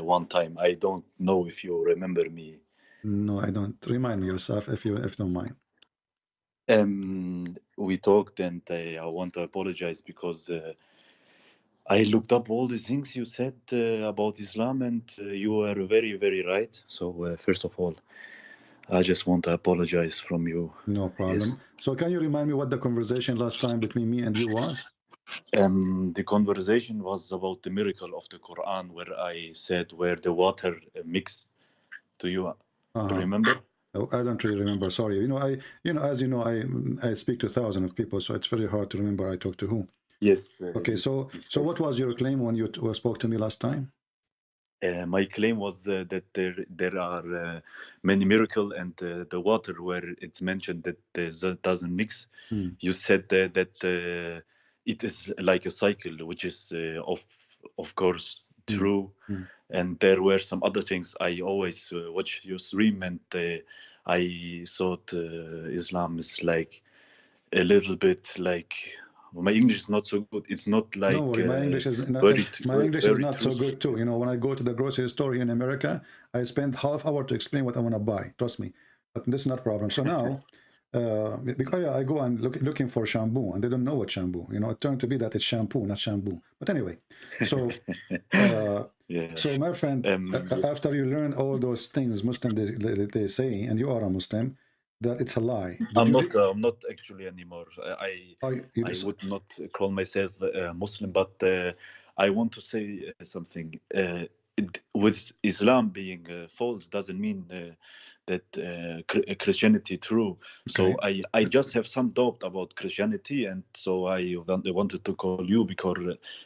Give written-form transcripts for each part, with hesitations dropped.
one time. I don't know if you remember me. No, I don't. Remind me yourself if you don't mind. We talked, and I want to apologize because I looked up all the things you said about Islam, and you were very, very right. So first of all, I just want to apologize from you. No problem. Yes. So can you remind me what the conversation last time between me and you was? The conversation was about the miracle of the Quran, where I said where the water mixed. Do you remember? Oh, I don't really remember. Sorry. As you know, I speak to thousands of people, so it's very hard to remember I talked to who. Yes. Okay. So what was your claim when you spoke to me last time? My claim was that there are many miracles, and the water where it's mentioned that doesn't mix. You said that it is like a cycle, which is of course true. And there were some other things. I always watch your stream, and I thought Islam is like a little bit like. My English is not so good. It's not like Don't worry, my English is not, so good too. You know, when I go to the grocery store here in America, I spend half hour to explain what I want to buy. Trust me, but this is not a problem. So now, because I go and looking for shampoo, and they don't know what shampoo. You know, it turned to be that it's shampoo, not shampoo. But anyway, so so my friend, after you learn all those things Muslim they say, and you are a Muslim, that it's a lie. I'm not actually anymore. I would not call myself a Muslim, but I want to say something. With Islam being false doesn't mean that Christianity true. Okay. So I just have some doubt about Christianity, and so I wanted to call you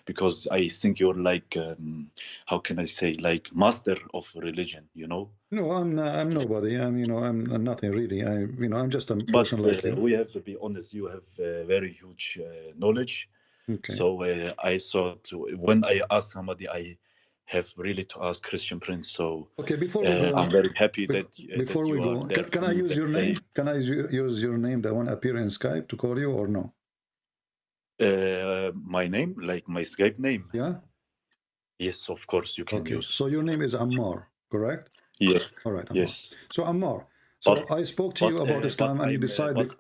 because I think you're like how can I say, like master of religion, you know? No, I'm nobody. I'm nothing really. I'm just a person like you. We have to be honest. You have very huge knowledge. Okay. So I thought when I asked somebody, I have really to ask Christian Prince. So okay, before we go, I'm very happy that before that we go, can I use your name? Can I use your name that one appear in Skype to call you or no? My name, like my Skype name. Yeah. Yes, of course you can use. So your name is Ammar, correct? Yes. All right, Ammar. Yes. So Ammar, I spoke to you about Islam, and you decided.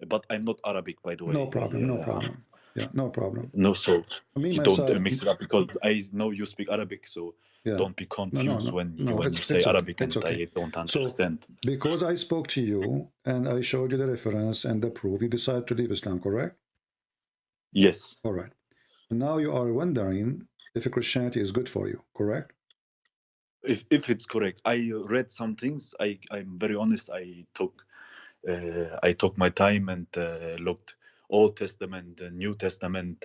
But I'm not Arabic, by the way. No problem. No problem. Yeah, no problem. No, so me you myself, don't mix it up, because I know you speak Arabic, so don't be confused when you say Arabic and I don't understand. So, because I spoke to you and I showed you the reference and the proof, you decided to leave Islam, correct? Yes. All right. Now you are wondering if Christianity is good for you, correct? If it's correct. I read some things. I'm very honest. I took my time and looked Old Testament, New Testament,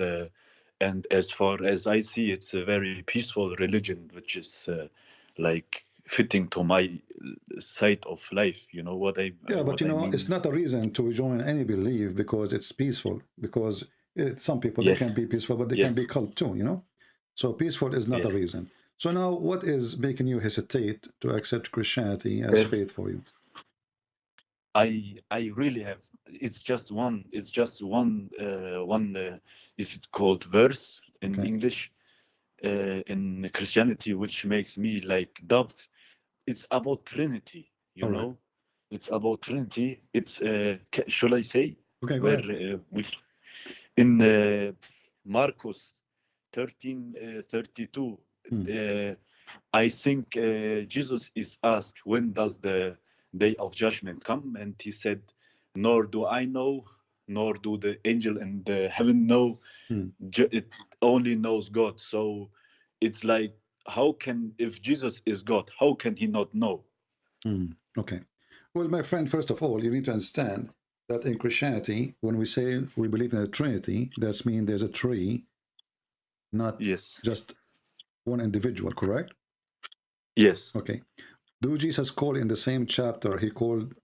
and as far as I see, it's a very peaceful religion, which is like fitting to my side of life. You know what I? Yeah, but you know, it's not a reason to join any belief because it's peaceful. Because some people they can be peaceful, but they can be cult too. You know, so peaceful is not a reason. So now, what is making you hesitate to accept Christianity as faith for you? I really have. It's just one. It's just one. Is it called verse in English? In Christianity, which makes me like doubt. It's about Trinity. You know, it's about Trinity. It's shall I say? Okay, go ahead. In Marcus 13:32. I think Jesus is asked, when does the day of judgment come? And he said, nor do I know, nor do the angel in the heaven know. It only knows God. So it's like, how can, if Jesus is God, how can he not know? Okay. Well, my friend, first of all, you need to understand that in Christianity, when we say we believe in a Trinity, that means there's a tree, not just one individual, correct? Yes. Okay. Do Jesus call in the same chapter, he called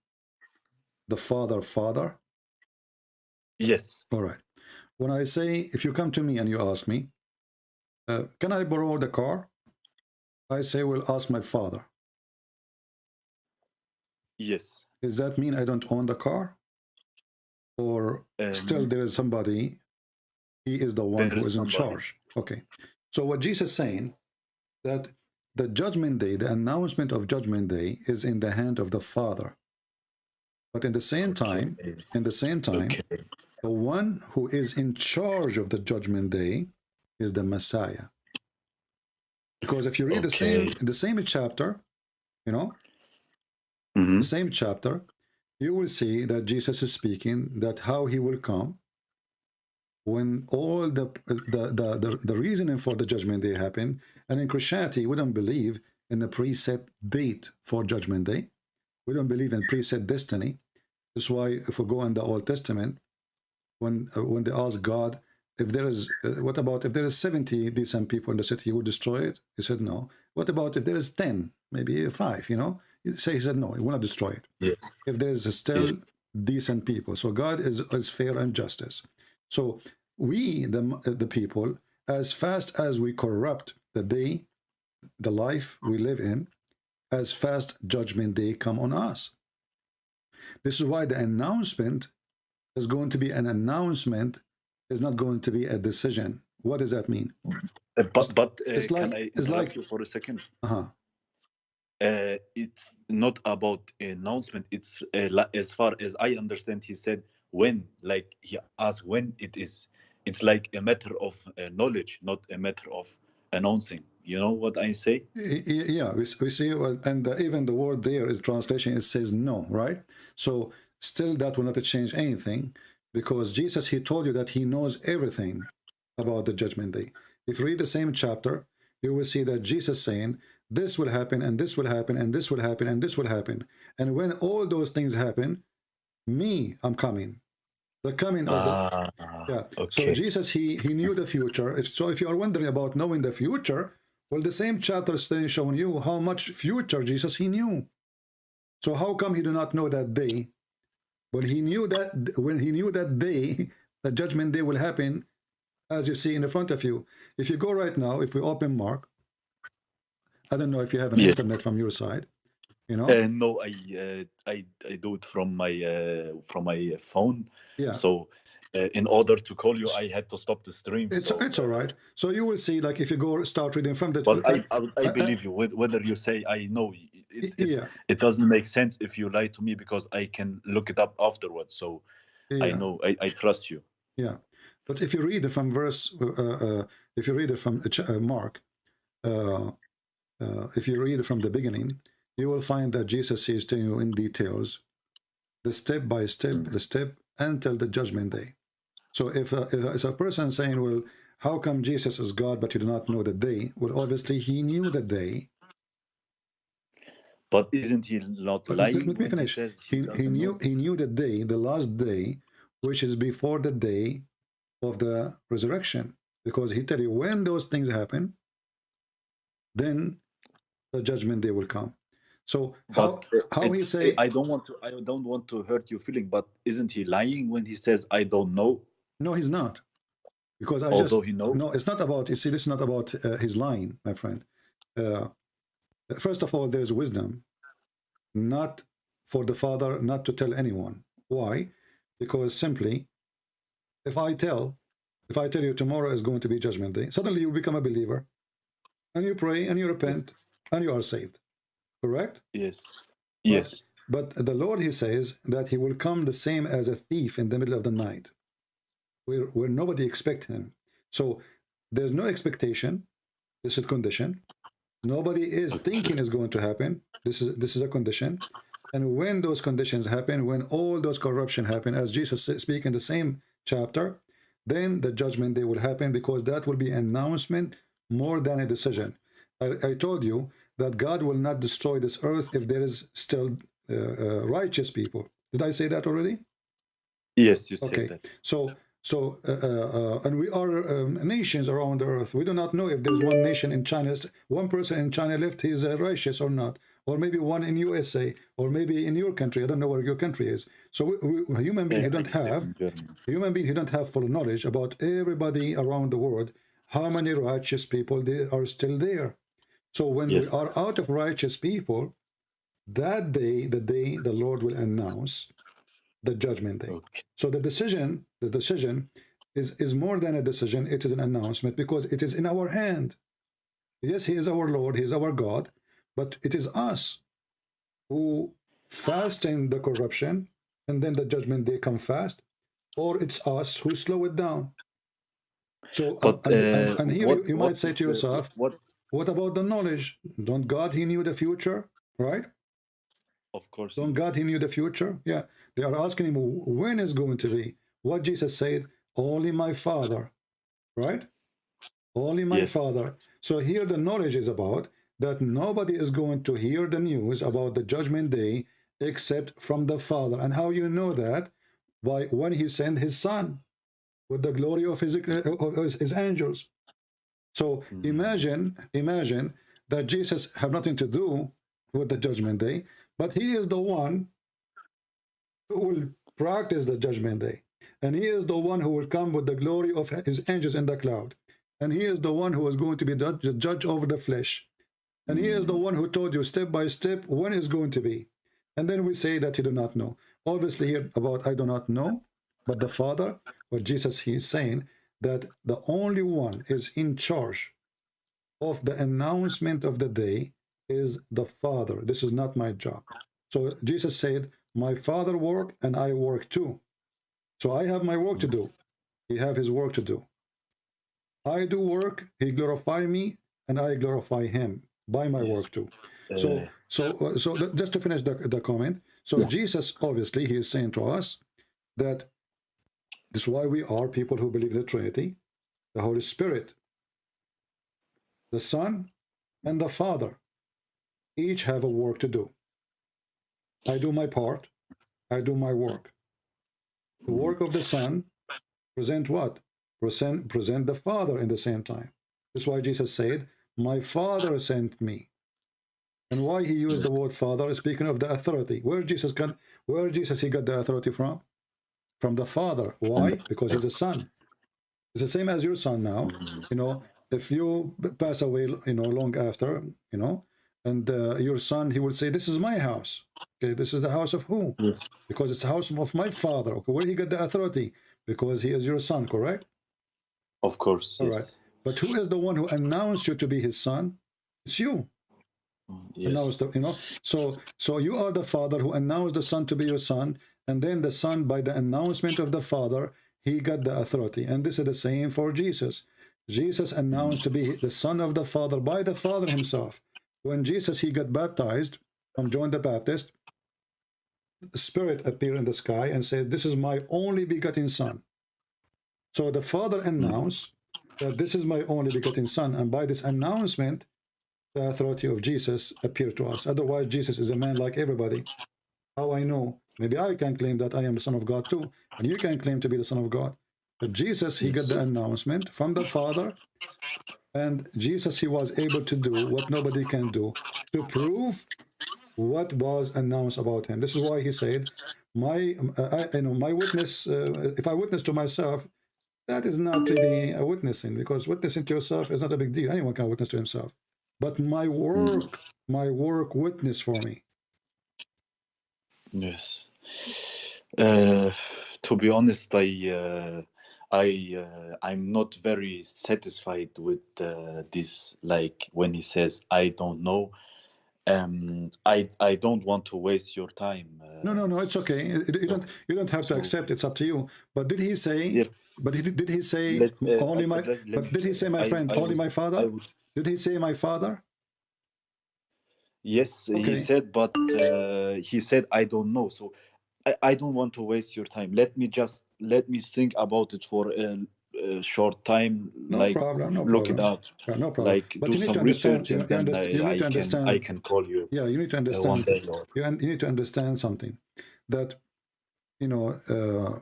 the Father, Father? Yes. All right. When I say, if you come to me and you ask me, can I borrow the car? I say, well, ask my father. Yes. Does that mean I don't own the car? Or still there is somebody, he is the one who is in charge? Okay. So what Jesus is saying, that the judgment day, the announcement of judgment day, is in the hand of the Father. But in the same time, Okay. the one who is in charge of the judgment day is the Messiah. Because if you read the same chapter, you know, the same chapter, you will see that Jesus is speaking that how he will come when all the reasoning for the judgment day happen. And in Christianity, we don't believe in the preset date for judgment day. We don't believe in preset destiny. That's why if we go in the Old Testament, when they ask God, if there is, what about if there is 70 decent people in the city, you would destroy it? He said no. What about if there is 10, maybe 5, you know? He said no, he will not destroy it. Yes. If there is still decent people. So God is fair and justice. So we, the people, as fast as we corrupt the day, the life we live in, as fast judgment day come on us. This is why the announcement is going to be an announcement, is not going to be a decision. What does that mean? Can I interrupt you for a second? It's not about announcement. It's as far as I understand, he said when, like he asked when it is. It's like a matter of knowledge, not a matter of announcing. You know what I say? Yeah, we see, and even the word there is translation. It says no, right? So still, that will not change anything, because Jesus, he told you that he knows everything about the judgment day. If you read the same chapter, you will see that Jesus saying this will happen, and this will happen, and this will happen, and this will happen. And when all those things happen, me, I'm coming. The coming of the So Jesus, he knew the future. So if you are wondering about knowing the future, well, the same chapter is showing you how much future Jesus he knew. So how come he did not know that day? When he knew that day, the judgment day will happen, as you see in the front of you. If you go right now, if we open Mark, I don't know if you have an internet from your side. You know? No, I do it from my phone. Yeah. So in order to call you, I had to stop the stream. It's all right. So you will see, like, if you go start reading from the. But I believe you. Whether you say I know, it doesn't make sense if you lie to me, because I can look it up afterwards. So I know, I trust you. Yeah, but if you read it from verse, if you read it from Mark, if you read it from the beginning, you will find that Jesus is telling you in details, the step by step, the step until the judgment day. So if a person saying, well, how come Jesus is God but you do not know the day? Well, obviously he knew the day. But isn't he not lying? Let me finish. He knew the day, the last day, which is before the day of the resurrection, because he tell you when those things happen, then the judgment day will come. So how he say? I don't want to hurt your feeling, but isn't he lying when he says I don't know? No, he's not, because he knows. No, it's not about. You see, this is not about his lying, my friend. First of all, there is wisdom, not for the Father not to tell anyone. Why? Because simply, if I tell you tomorrow is going to be judgment day, suddenly you become a believer, and you pray and you repent, and you are saved. Correct? Yes. Yes. But the Lord, he says that he will come the same as a thief in the middle of the night, where nobody expects him. So there's no expectation. This is a condition. Nobody is thinking is going to happen. This is a condition. And when those conditions happen, when all those corruption happen, as Jesus speaks in the same chapter, then the judgment day will happen, because that will be an announcement more than a decision. I told you that God will not destroy this earth if there is still righteous people. Did I say that already? Yes, you said that. So, and we are nations around the earth. We do not know if there's one nation in China, one person in China left, he is righteous or not. Or maybe one in USA, or maybe in your country. I don't know where your country is. So a human being who don't have full knowledge about everybody around the world, how many righteous people are still there. So when we are out of righteous people, that day, the day the Lord will announce the judgment day. So the decision is more than a decision. It is an announcement, because it is in our hand. Yes, he is our Lord, he is our God, but it is us who fasten the corruption, and then the judgment day come fast, or it's us who slow it down. So, But and here you what might say is to the yourself, what? what about the knowledge? Don't God, he knew the future, right? Of course, Don't God, he knew the future? Yeah. They are asking him, when is going to be? What Jesus said, only my Father, right? Only my yes. Father. So here the knowledge is about that nobody is going to hear the news about the judgment day except from the Father. And how you know that? By when he sent his Son with the glory of his angels. So imagine that Jesus have nothing to do with the judgment day, but he is the one who will practice the judgment day. And he is the one who will come with the glory of his angels in the cloud. And he is the one who is going to be the judge over the flesh. And he is the one who told you step by step when it's going to be. And then we say that you do not know. Obviously here about I do not know, but the Father, or Jesus, he is saying that the only one is in charge of the announcement of the day is the Father. This is not my job. So Jesus said, my Father work and I work too. So I have my work to do. He have his work to do. I do work, he glorify me, and I glorify him by my work too. So just to finish the comment, so Jesus, obviously, he is saying to us that this is why we are people who believe in the Trinity, the Holy Spirit, the Son, and the Father. Each have a work to do. I do my part, I do my work. The work of the Son present what? Present the Father in the same time. That's why Jesus said, my Father sent me. And why he used the word Father, speaking of the authority. Where Jesus he got the authority from? From the Father. Why? Because he's a son. It's the same as your son now. You know, if you pass away, you know, long after, you know, and your son, he will say, this is my house. Okay, this is the house of who? Yes. Because it's the house of my father. Okay, where he got the authority? Because he is your son, correct? Of course, all yes. right. But who is the one who announced you to be his son? It's you. Yes. You know, so you are the father who announced the son to be your son, and then the son, by the announcement of the father, he got the authority. And this is the same for Jesus. Jesus announced to be the son of the Father by the Father himself. When Jesus, he got baptized from John the Baptist, the Spirit appeared in the sky and said, this is my only begotten son. So the Father announced that this is my only begotten son, and by this announcement, the authority of Jesus appeared to us. Otherwise, Jesus is a man like everybody. How I know? Maybe I can claim that I am the Son of God too, and you can claim to be the Son of God. But Jesus, he got the announcement from the Father, and Jesus, he was able to do what nobody can do, to prove what was announced about him. This is why he said, my witness, if I witness to myself, that is not really a witnessing, because witnessing to yourself is not a big deal. Anyone can witness to himself. But my work witness for me. Yes. To be honest, I'm not very satisfied with this. Like when he says, "I don't know," I don't want to waste your time. No, it's okay. You don't have to accept. It's up to you. But did he say? Yeah. But did he say Let's. only my? But did he say, my friend, only my father? Did he say my father? Yes, Okay. he said, but he said, I don't know. So I don't want to waste your time. Let me think about it for a short time. No problem. No look problem. it up. Yeah, no problem. Like But do you need some to understand. research, and then You need to understand. I can call you. Yeah, you need to understand. You need to understand something, that the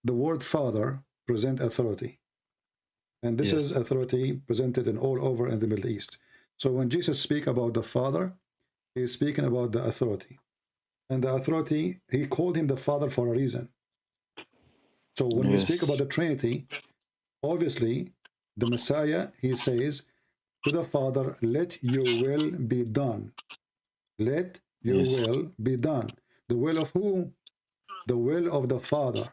word Father present authority, and this is authority presented in all over in the Middle East. So when Jesus speak about the Father, he is speaking about the authority, and the authority, he called him the Father for a reason. So when we speak about the Trinity, obviously the Messiah, he says to the Father, let your will be done. Let your will be done. The will of who? The will of the Father.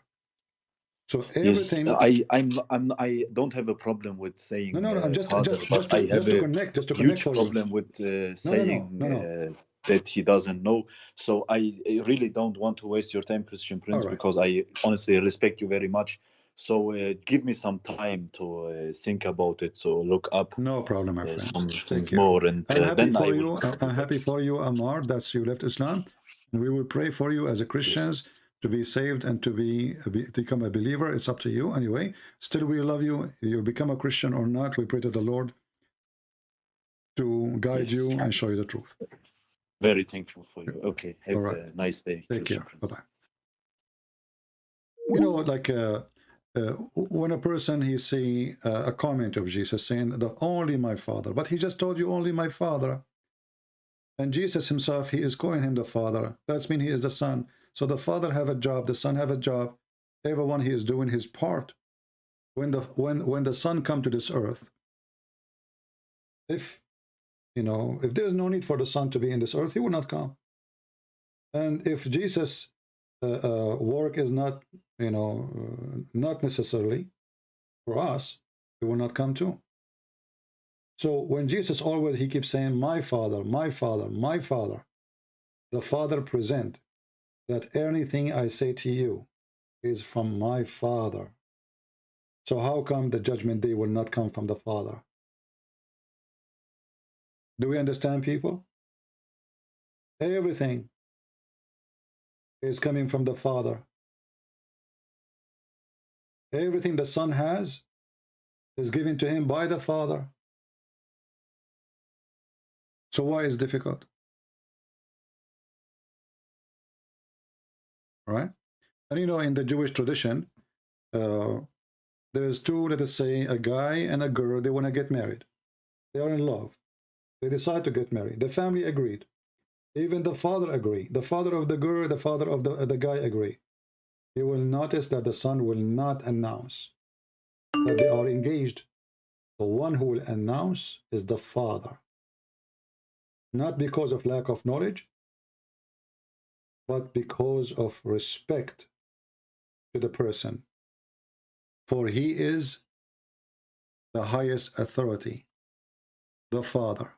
So everything. Yes, I don't have a problem with saying No. I'm just father, but I have to a connect. Just to huge connect for problem you. with No. saying that he doesn't know. So I really don't want to waste your time, Christian Prince, All right. because I honestly respect you very much. So give me some time to think about it. So look up No problem, my friend. some Take things care. more, and I'm happy then I for will you. call you I'm back. happy for you, Amar. That's you left Islam, and we will pray for you as a Christians to be saved and to become a believer. It's up to you. Anyway, still we love you. You become a Christian or not, we pray to the Lord to guide you and show you the truth. Very thankful for you. Okay, have All right. a nice day. Take Christian care. Prince. Bye-bye. You know, like when a person, he see a comment of Jesus saying that only my Father, but he just told you only my Father. And Jesus himself, he is calling him the Father. That's mean he is the Son. So the Father have a job, the Son have a job. Everyone, he is doing his part. When the Son come to this earth, if if there's no need for the Son to be in this earth, he will not come. And if Jesus' work is not not necessarily for us, he will not come too. So when Jesus always, he keeps saying, my Father, my Father, my Father, the Father present that anything I say to you is from my Father. So how come the judgment day will not come from the Father? Do we understand, people? Everything is coming from the Father. Everything the Son has is given to him by the Father. So why is it difficult? Right? And in the Jewish tradition, there's two, let us say, a guy and a girl, they want to get married. They are in love. They decide to get married. The family agreed. Even the father agreed. The father of the girl, the father of the guy agree. You will notice that the son will not announce that they are engaged. The one who will announce is the father. Not because of lack of knowledge, but because of respect to the person. For he is the highest authority, the Father.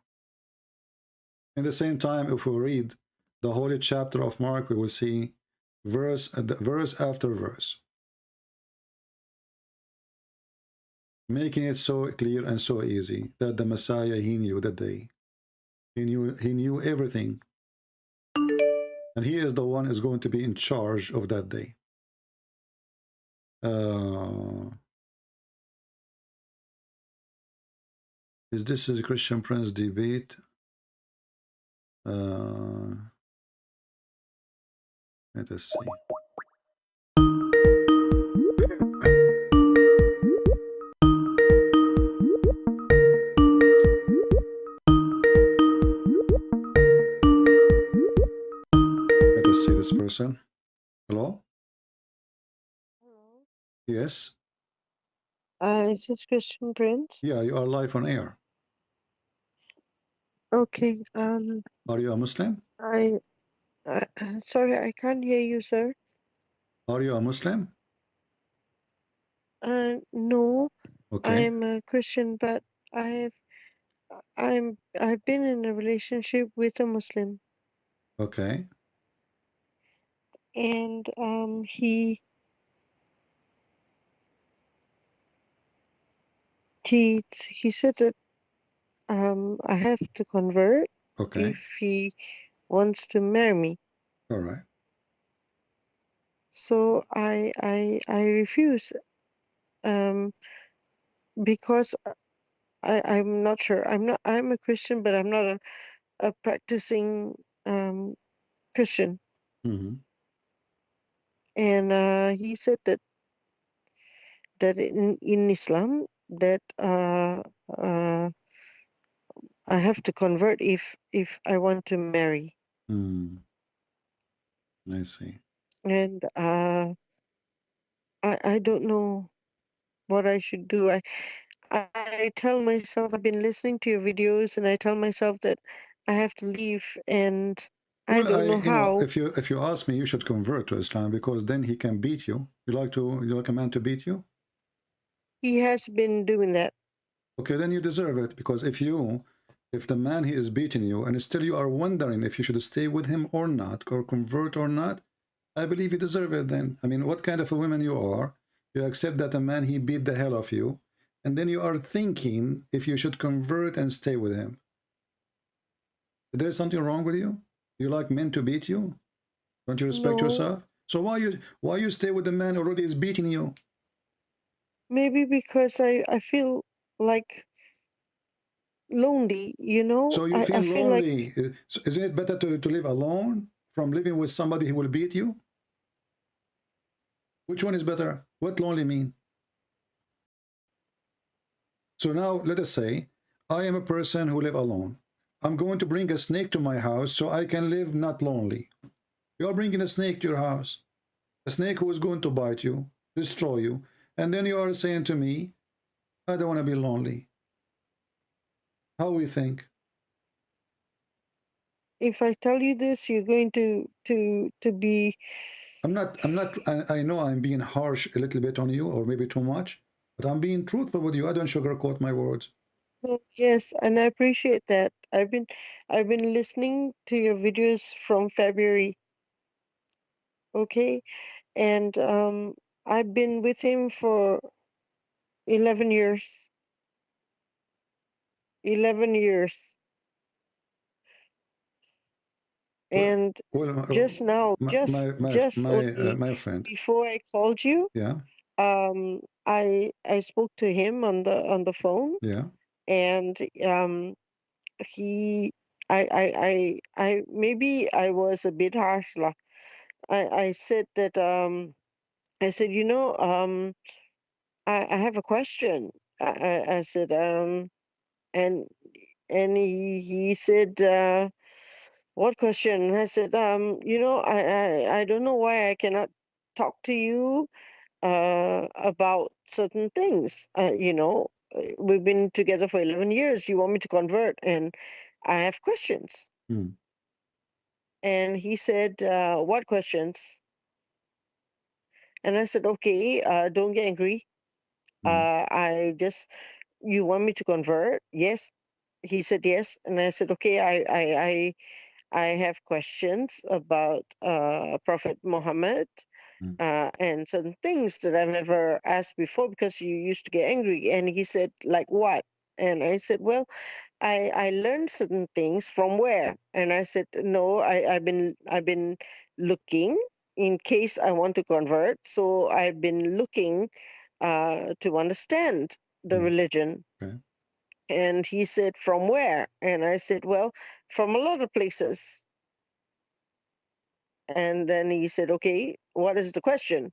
In the same time, if we read the holy chapter of Mark, we will see verse after verse, making it so clear and so easy that the Messiah, he knew that day. He knew everything. And he is the one who is going to be in charge of that day. Is this a Christian Prince debate? Let us see. Let us see this person. Hello? Hello. Yes? Is this Christian Prince? Yeah, you are live on air. Okay. Are you a Muslim? Sorry, I can't hear you, sir. Are you a Muslim? No, Okay. I'm a Christian, but I've been in a relationship with a Muslim, Okay. and he said that I have to convert Okay. if he wants to marry me. All right. So I refuse because I'm not sure. I'm a Christian, but I'm not a practicing Christian. Mm-hmm. And he said that in Islam that I have to convert if I want to marry. I see. And I don't know what I should do. I tell myself, I've been listening to your videos, and I tell myself that I have to leave and I don't know how. If you ask me, you should convert to Islam, because then he can beat you. You like a man to beat you? He has been doing that. Okay, then you deserve it, because if the man he is beating you, and still you are wondering if you should stay with him or not, or convert or not, I believe you deserve it then. I mean, what kind of a woman you are? You accept that a man, he beat the hell of you, and then you are thinking if you should convert and stay with him. There's something wrong with you? You like men to beat you? Don't you respect yourself? So why you stay with the man already is beating you? Maybe because I feel like lonely, you know. So you feel lonely. So isn't it better to live alone from living with somebody who will beat you? Which one is better? What lonely mean? So now let us say I am a person who live alone. I'm going to bring a snake to my house so I can live not lonely. You're bringing a snake to your house, a snake who is going to bite you, destroy you, and then you are saying to me, I don't want to be lonely. How we think? If I tell you this, you're going to be. I'm not. I know I'm being harsh a little bit on you, or maybe too much, but I'm being truthful with you. I don't sugarcoat my words. Oh, yes, and I appreciate that. I've been listening to your videos from February. Okay, and I've been with him for 11 years. 11 years. And just now, my friend, before I called you, yeah, I spoke to him on the phone, yeah, and he, I maybe I was a bit harsh lah. I said that I said, you know, I have a question. I said and he said, what question? I said, you know, I don't know why I cannot talk to you about certain things. You know, we've been together for 11 years. You want me to convert, and I have questions. And he said, what questions? And I said, okay, don't get angry. You want me to convert? Yes. He said yes. And I said, okay, I have questions about Prophet Muhammad and certain things that I've never asked before, because you used to get angry. And he said, like what? And I said, well, I learned certain things. From where? And I said, no, I've been looking in case I want to convert. So I've been looking to understand the religion. Okay. And he said, from where? And I said, well, from a lot of places. And then he said, okay, what is the question?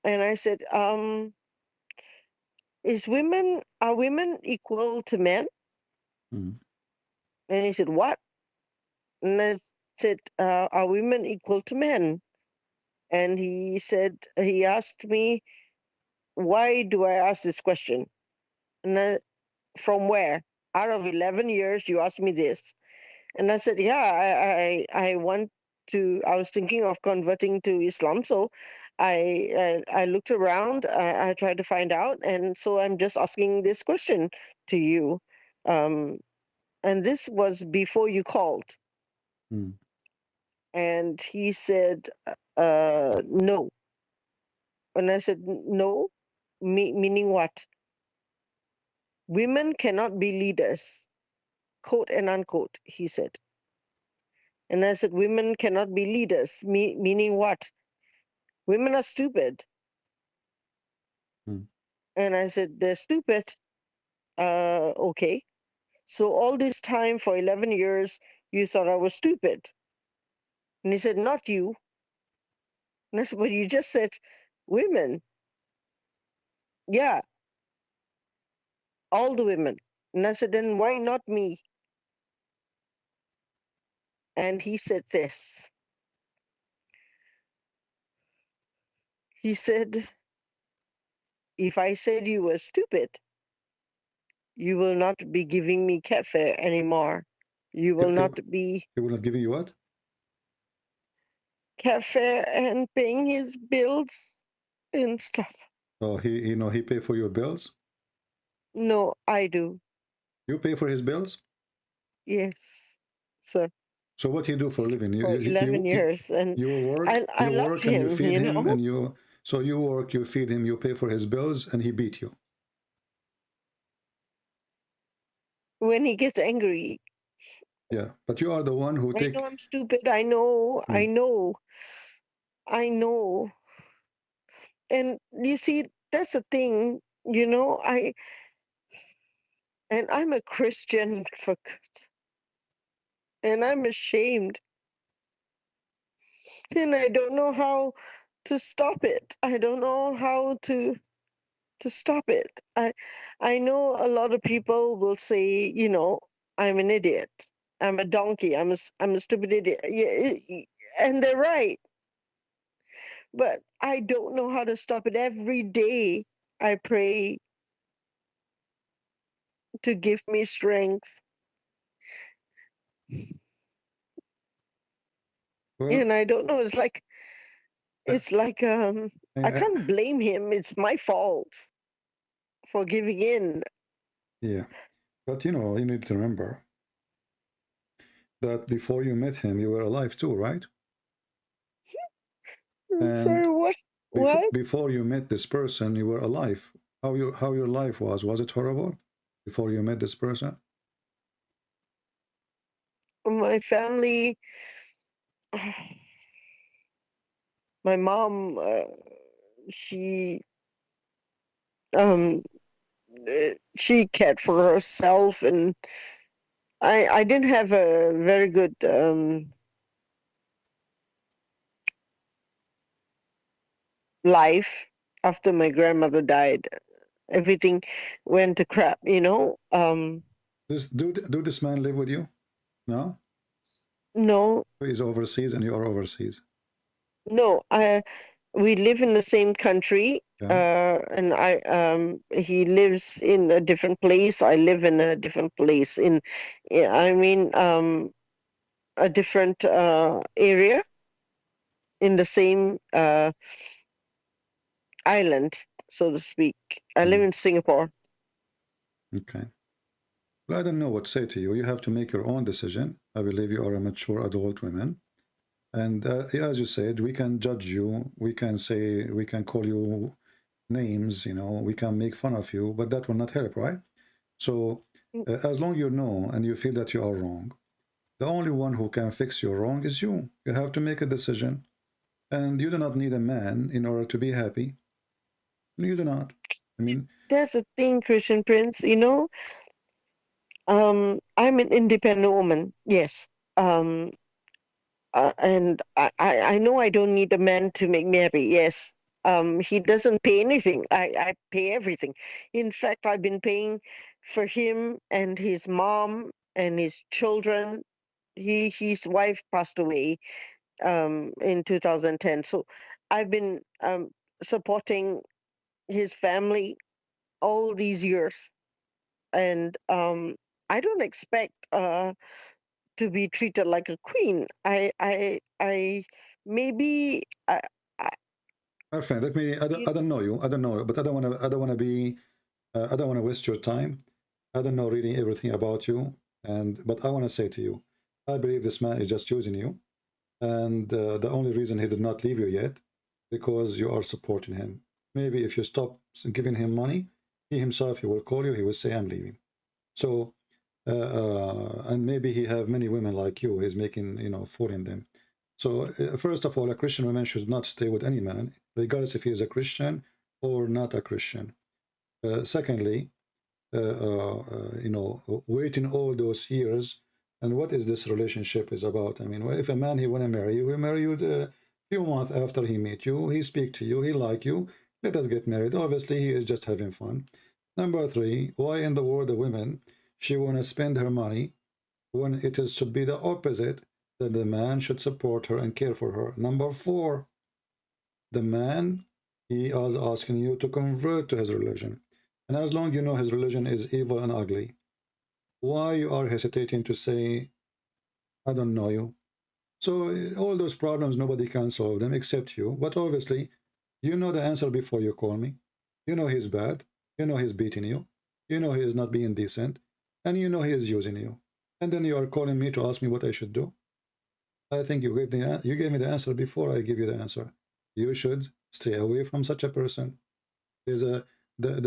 And I said, are women equal to men? And he said, what? And I said, are women equal to men? And he asked me, why do I ask this question? And from where? Out of 11 years, you asked me this. And I said, yeah, I was thinking of converting to Islam. So I looked around, I tried to find out. And so I'm just asking this question to you. And this was before you called. And he said, no. And I said, no, meaning what? Women cannot be leaders, quote and unquote, he said. And I said, women cannot be leaders, meaning what? Women are stupid. And I said, they're stupid. Okay. So all this time for 11 years, you thought I was stupid. And he said, not you. And I said, but you just said women. Yeah, all the women. And I said, then why not me? And he said this. He said, if I said you were stupid, you will not be giving me kafir anymore. You will not be... He will not give you what? cafe and paying his bills and stuff. Oh, he pay for your bills? No, I do. You pay for his bills? Yes, sir. So what he do for a living? For 11 years, and you work, I you loved work and you him, feed you him, know. and so you work, you feed him, you pay for his bills, and he beat you. When he gets angry. Yeah, but you are the one who I take. know I'm stupid. I know. I know. I know. And you see, that's the thing, you know, I'm a Christian, and I'm ashamed. And I don't know how to stop it. I don't know how to stop it. I know a lot of people will say, you know, I'm an idiot. I'm a donkey. I'm a stupid idiot. Yeah, and they're right. But I don't know how to stop it. Every day I pray to give me strength. Well, And I don't know. It's like I can't blame him. It's my fault for giving in. Yeah, but you know, you need to remember that before you met him, you were alive too, right? Sorry, And what? before you met this person, you were alive. How your life was it horrible before you met this person? My family, my mom, she um she cared for herself, and I didn't have a very good life after my grandmother died. Everything went to crap, you know. Do this man live with you? No? No, He's overseas and you are overseas. no, we live in the same country, Yeah. and he lives in a different place. I live in a different place. I mean, a different area in the same island, so to speak. I live in Singapore. Okay. Well, I don't know what to say to you. You have to make your own decision. I believe you are a mature adult woman. And as you said, we can judge you. We can say, we can call you names, you know, we can make fun of you, but that will not help, right? So as long you know and you feel that you are wrong, the only one who can fix your wrong is you. You have to make a decision. And you do not need a man in order to be happy. You do not. I mean, That's the thing, Christian Prince. You know, I'm an independent woman. Yes. And I know I don't need a man to make me happy. Yes. He doesn't pay anything. I pay everything. In fact, I've been paying for him and his mom and his children. His wife passed away in 2010. So I've been supporting his family all these years, and I don't expect to be treated like a queen. I maybe I my friend, let me. I don't know you. I don't know, but I don't want to. I don't want to be. I don't want to waste your time. I don't know really everything about you, but I want to say to you, I believe this man is just using you, and the only reason he did not leave you yet, because you are supporting him. Maybe if you stop giving him money, he himself he will call you. He will say, "I'm leaving." So, and maybe he have many women like you. He's making fooling them. So first of all, a Christian woman should not stay with any man, regardless if he is a Christian or not a Christian. Secondly, waiting all those years, and what is this relationship is about? I mean, if a man he want to marry you, will marry you a few months after he meet you, he speak to you, he like you, let us get married. Obviously, he is just having fun. Number three, why in the world the women, she want to spend her money when it is should be the opposite, that the man should support her and care for her. Number four, the man, he is asking you to convert to his religion. And as long you know his religion is evil and ugly, why you are hesitating to say, I don't know you? So all those problems, nobody can solve them except you. But obviously, you know the answer before you call me. You know he's bad. You know he's beating you. You know he is not being decent. And you know he is using you. And then you are calling me to ask me what I should do. I think you gave me the answer before I give you the answer. You should stay away from such a person. There's the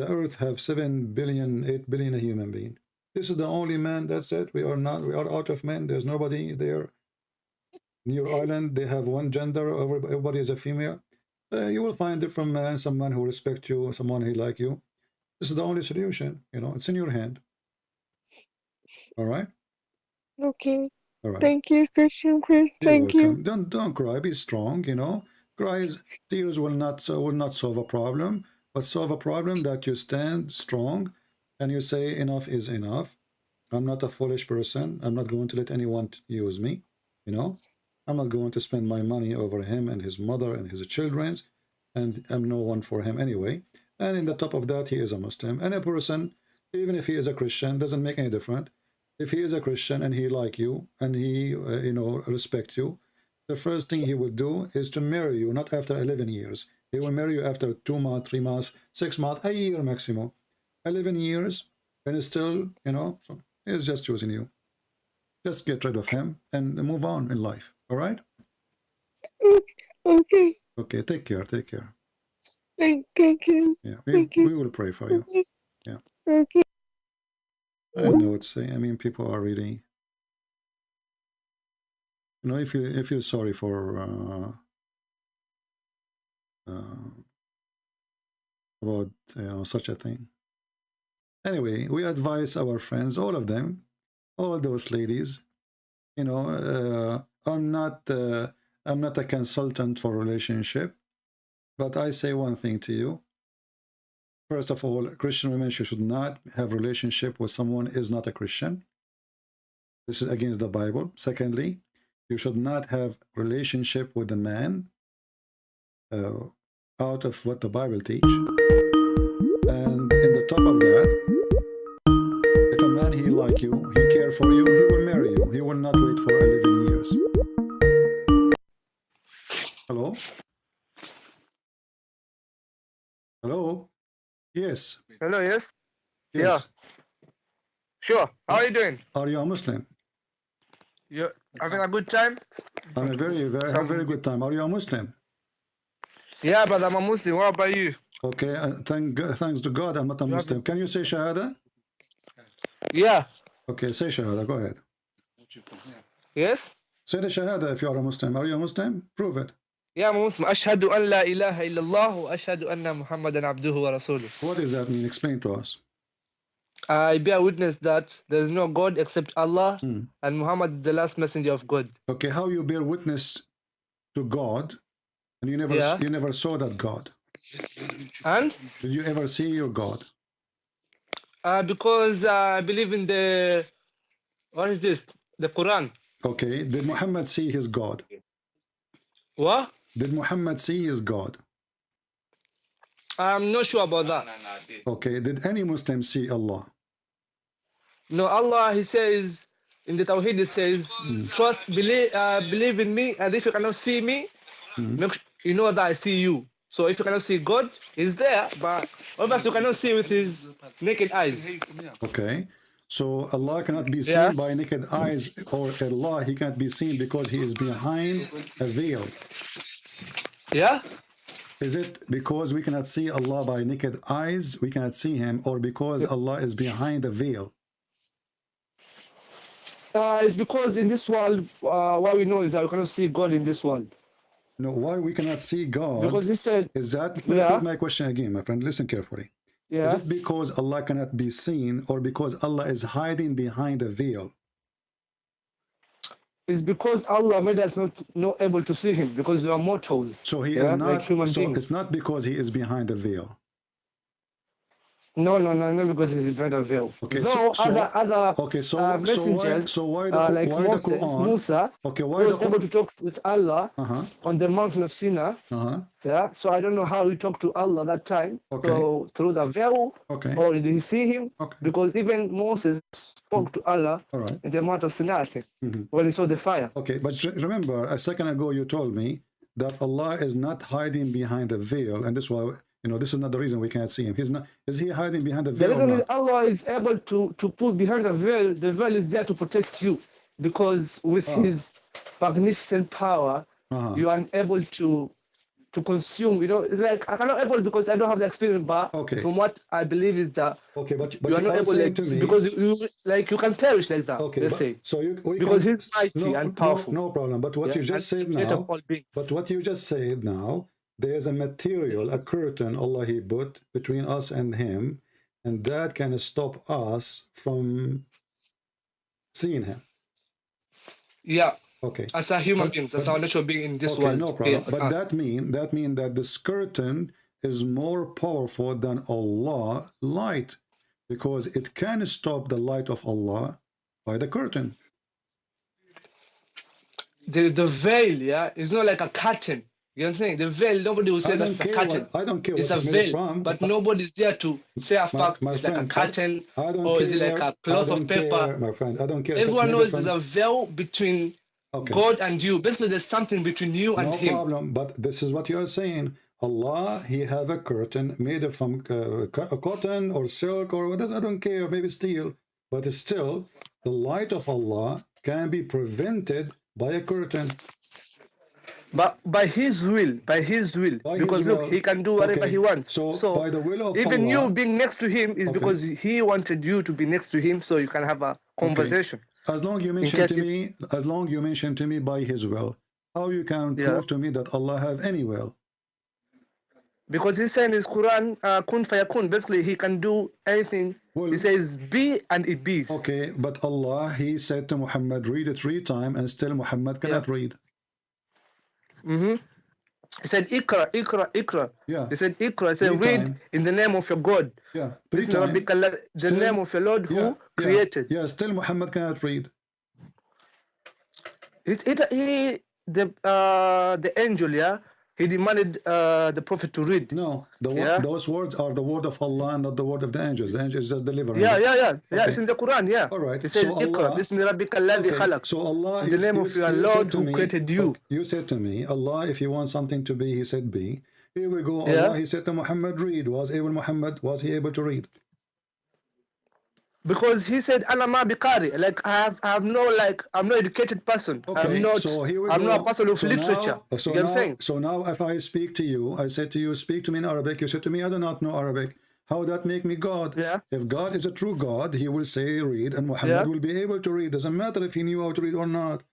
earth have 7 billion, 8 billion human being. This is the only man. That's it. We are out of men. There's nobody there. In your island, they have one gender. Everybody is a female. You will find different man, someone who respect you, someone who like you. This is the only solution. You know, it's in your hand. All right. Okay. All right. Thank you, Christian Chris. Thank you. Don't cry. Be strong. You know, tears will not solve a problem, but solve a problem that you stand strong and you say enough is enough. I'm not a foolish person. I'm not going to let anyone use me. You know, I'm not going to spend my money over him and his mother and his children's, and I'm no one for him anyway. And in the top of that, he is a Muslim. And a person, even if he is a Christian, doesn't make any difference. If he is a Christian and he like you and he, you know, respect you, the first thing he will do is to marry you, not after 11 years. He will marry you after 2 months, 3 months, 6 months, a year maximum. 11 years, and still, you know, so he's just choosing you. Just get rid of him and move on in life. All right? Okay. Okay, take care. Take care. Thank you. Yeah, Thank you. we will pray for you. Yeah. Okay. I know it's. I mean, people are really. You know, if you're sorry for about such a thing. Anyway, we advise our friends, all of them, all those ladies. You know, I'm not a consultant for relationship, but I say one thing to you. First of all, Christian women should not have relationship with someone who is not a Christian. This is against the Bible. Secondly, you should not have relationship with a man out of what the Bible teach. And in the top of that, if a man he like you, he care for you, he will marry you. He will not wait for 11 years. Hello? Hello? Yes. Hello, yes? Yes. Yeah. Sure. How are you doing? Are you a Muslim? You're having a good time? I'm a very good time. Are you a Muslim? Yeah, but I'm a Muslim. What about you? Okay, thanks to God, I'm not a Muslim. Can you say Shahada? Yeah. Okay, say Shahada. Go ahead. Yes? Say the Shahada if you are a Muslim. Are you a Muslim? Prove it. Yeah, I'm a Muslim. Ashhadu an la ilaha illallah wa ashhadu anna Muhammadan abduhu wa rasuluh. What does that mean? Explain to us. I bear witness that there is no God except Allah and Muhammad is the last messenger of God. Okay, how you bear witness to God and you never saw that God? And? Did you ever see your God? Because I believe in the, what is this? The Quran. Okay, did Muhammad see his God? What? Did Muhammad see his God? I'm not sure about that. Okay, did any Muslim see Allah? No, Allah, he says, in the Tawheed, he says, trust, believe in me, and if you cannot see me, you know that I see you. So if you cannot see God, he's there, but obviously you cannot see with his naked eyes. Okay, so Allah cannot be seen by naked eyes, or Allah, he cannot be seen because he is behind a veil. Yeah? Is it because we cannot see Allah by naked eyes, we cannot see him, or because Allah is behind a veil? It's because in this world, what we know is that we cannot see God in this world. No, why we cannot see God? Because he said, is that, let me put my question again, my friend, listen carefully. Yeah. Is it because Allah cannot be seen, or because Allah is hiding behind a veil? It's because Allah made us not able to see him, because we are mortals. So he is not, like human so beings. it's not because he is behind the veil. No, because it's behind a veil. Okay, Though other okay, messengers, why Moses, the Quran? Musa, Okay, why was the able to talk with Allah Uh-huh. on the mountain of Sinai. Yeah, so I don't know how he talked to Allah that time. Okay. So through the veil, Okay. or did he see him? Okay. Because even Moses spoke to Allah All right. in the Mount of Sinai, I think, when he saw the fire. Okay, but remember, a second ago you told me that Allah is not hiding behind a veil, and this is why, this is not the reason we can't see him. He's not. Is he hiding behind the The veil or reason is not? Allah is able to put behind the veil is there to protect you, because with His magnificent power, you are unable to consume. It's like I cannot able because I don't have the experience, but Okay. from what I believe is that Okay, but you are not able to me, because you can perish like that. okay, Let's say so because He's mighty and powerful. No problem. But what you just said creator now, of all beings. but what you just said now, there's a material, a curtain Allah He put between us and Him, and that can stop us from seeing Him. Yeah. Okay. As a human being, as our natural being in this Okay, world. no problem. Yeah. But that mean that this curtain is more powerful than Allah light, because it can stop the light of Allah by the curtain. The veil, yeah, is not like a curtain. You know what I'm saying? The veil, nobody will say that's a curtain. I don't care It's what a it's made veil, from, but nobody's there to say a fact. my It's like a friend, curtain, I don't or is it care. like a cloth I of don't paper? care, my friend. I don't care. if it's Everyone made knows from- there's a veil between Okay. God and you. Basically, there's something between you and No Him. problem. But this is what you are saying. Allah, He have a curtain made from cotton or silk or whatever. I don't care. Maybe steel. But still, the light of Allah can be prevented by a curtain. But by His will, By His because look, will. He can do whatever Okay. He wants. So, by the will of even Allah, you being next to Him is Okay. because He wanted you to be next to Him, so you can have a conversation. as long you mention to me by His will, how you can Yeah. prove to me that Allah have any will? Because He said in His Quran, kun fayakun. Basically, He can do anything. Well- He says, be and it be. Okay, but Allah, He said to Muhammad, read it 3 times, and still Muhammad cannot read. He said, Ikra. Yeah. He said, Ikra. He said, 3 read times. in the name of your God. Yeah, 3 Bismillah times. rabbika alladhi- the Still- name of your Lord who created. Yeah, still Muhammad cannot read. The angel, yeah, he demanded the prophet to read. No, Yeah. those words are the word of Allah and not the word of the angels. The angels just delivering. Yeah. Okay. It's in the Quran, yeah. All right. He said, So Ikra, Allah- Bismillah rabbika alladhi Okay, khalaq. so Allah, In the name of your you Lord said to who me- created you. okay, you said to me, Allah, if you want something to be, He said be. Here we go. Yeah. Allah, He said to Muhammad, read. Was he able to read? Because he said, Ana ma biqari. Like I'm no educated person. Okay, so here we I'm go. not a person of So literature. now- so you know what I'm now- saying? So now if I speak to you, I said to you, speak to me in Arabic. You said to me, I do not know Arabic. How would that make me God? Yeah. If God is a true God, He will say read, and Muhammad Yeah. will be able to read. Doesn't matter if he knew how to read or not.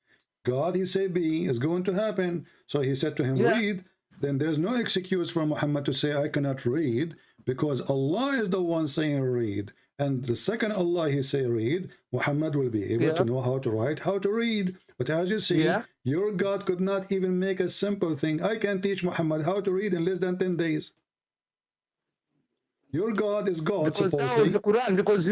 God, He say be, is going to happen. So He said to him, Yeah. read. Then there's no excuse for Muhammad to say, I cannot read, because Allah is the one saying read. And the second Allah He say read, Muhammad will be able to Yeah. know how to write, how to read. But as you see, Yeah. your God could not even make a simple thing. I can teach Muhammad how to read in less than 10 days. Your God is God, Because that was supposedly. the Quran. Because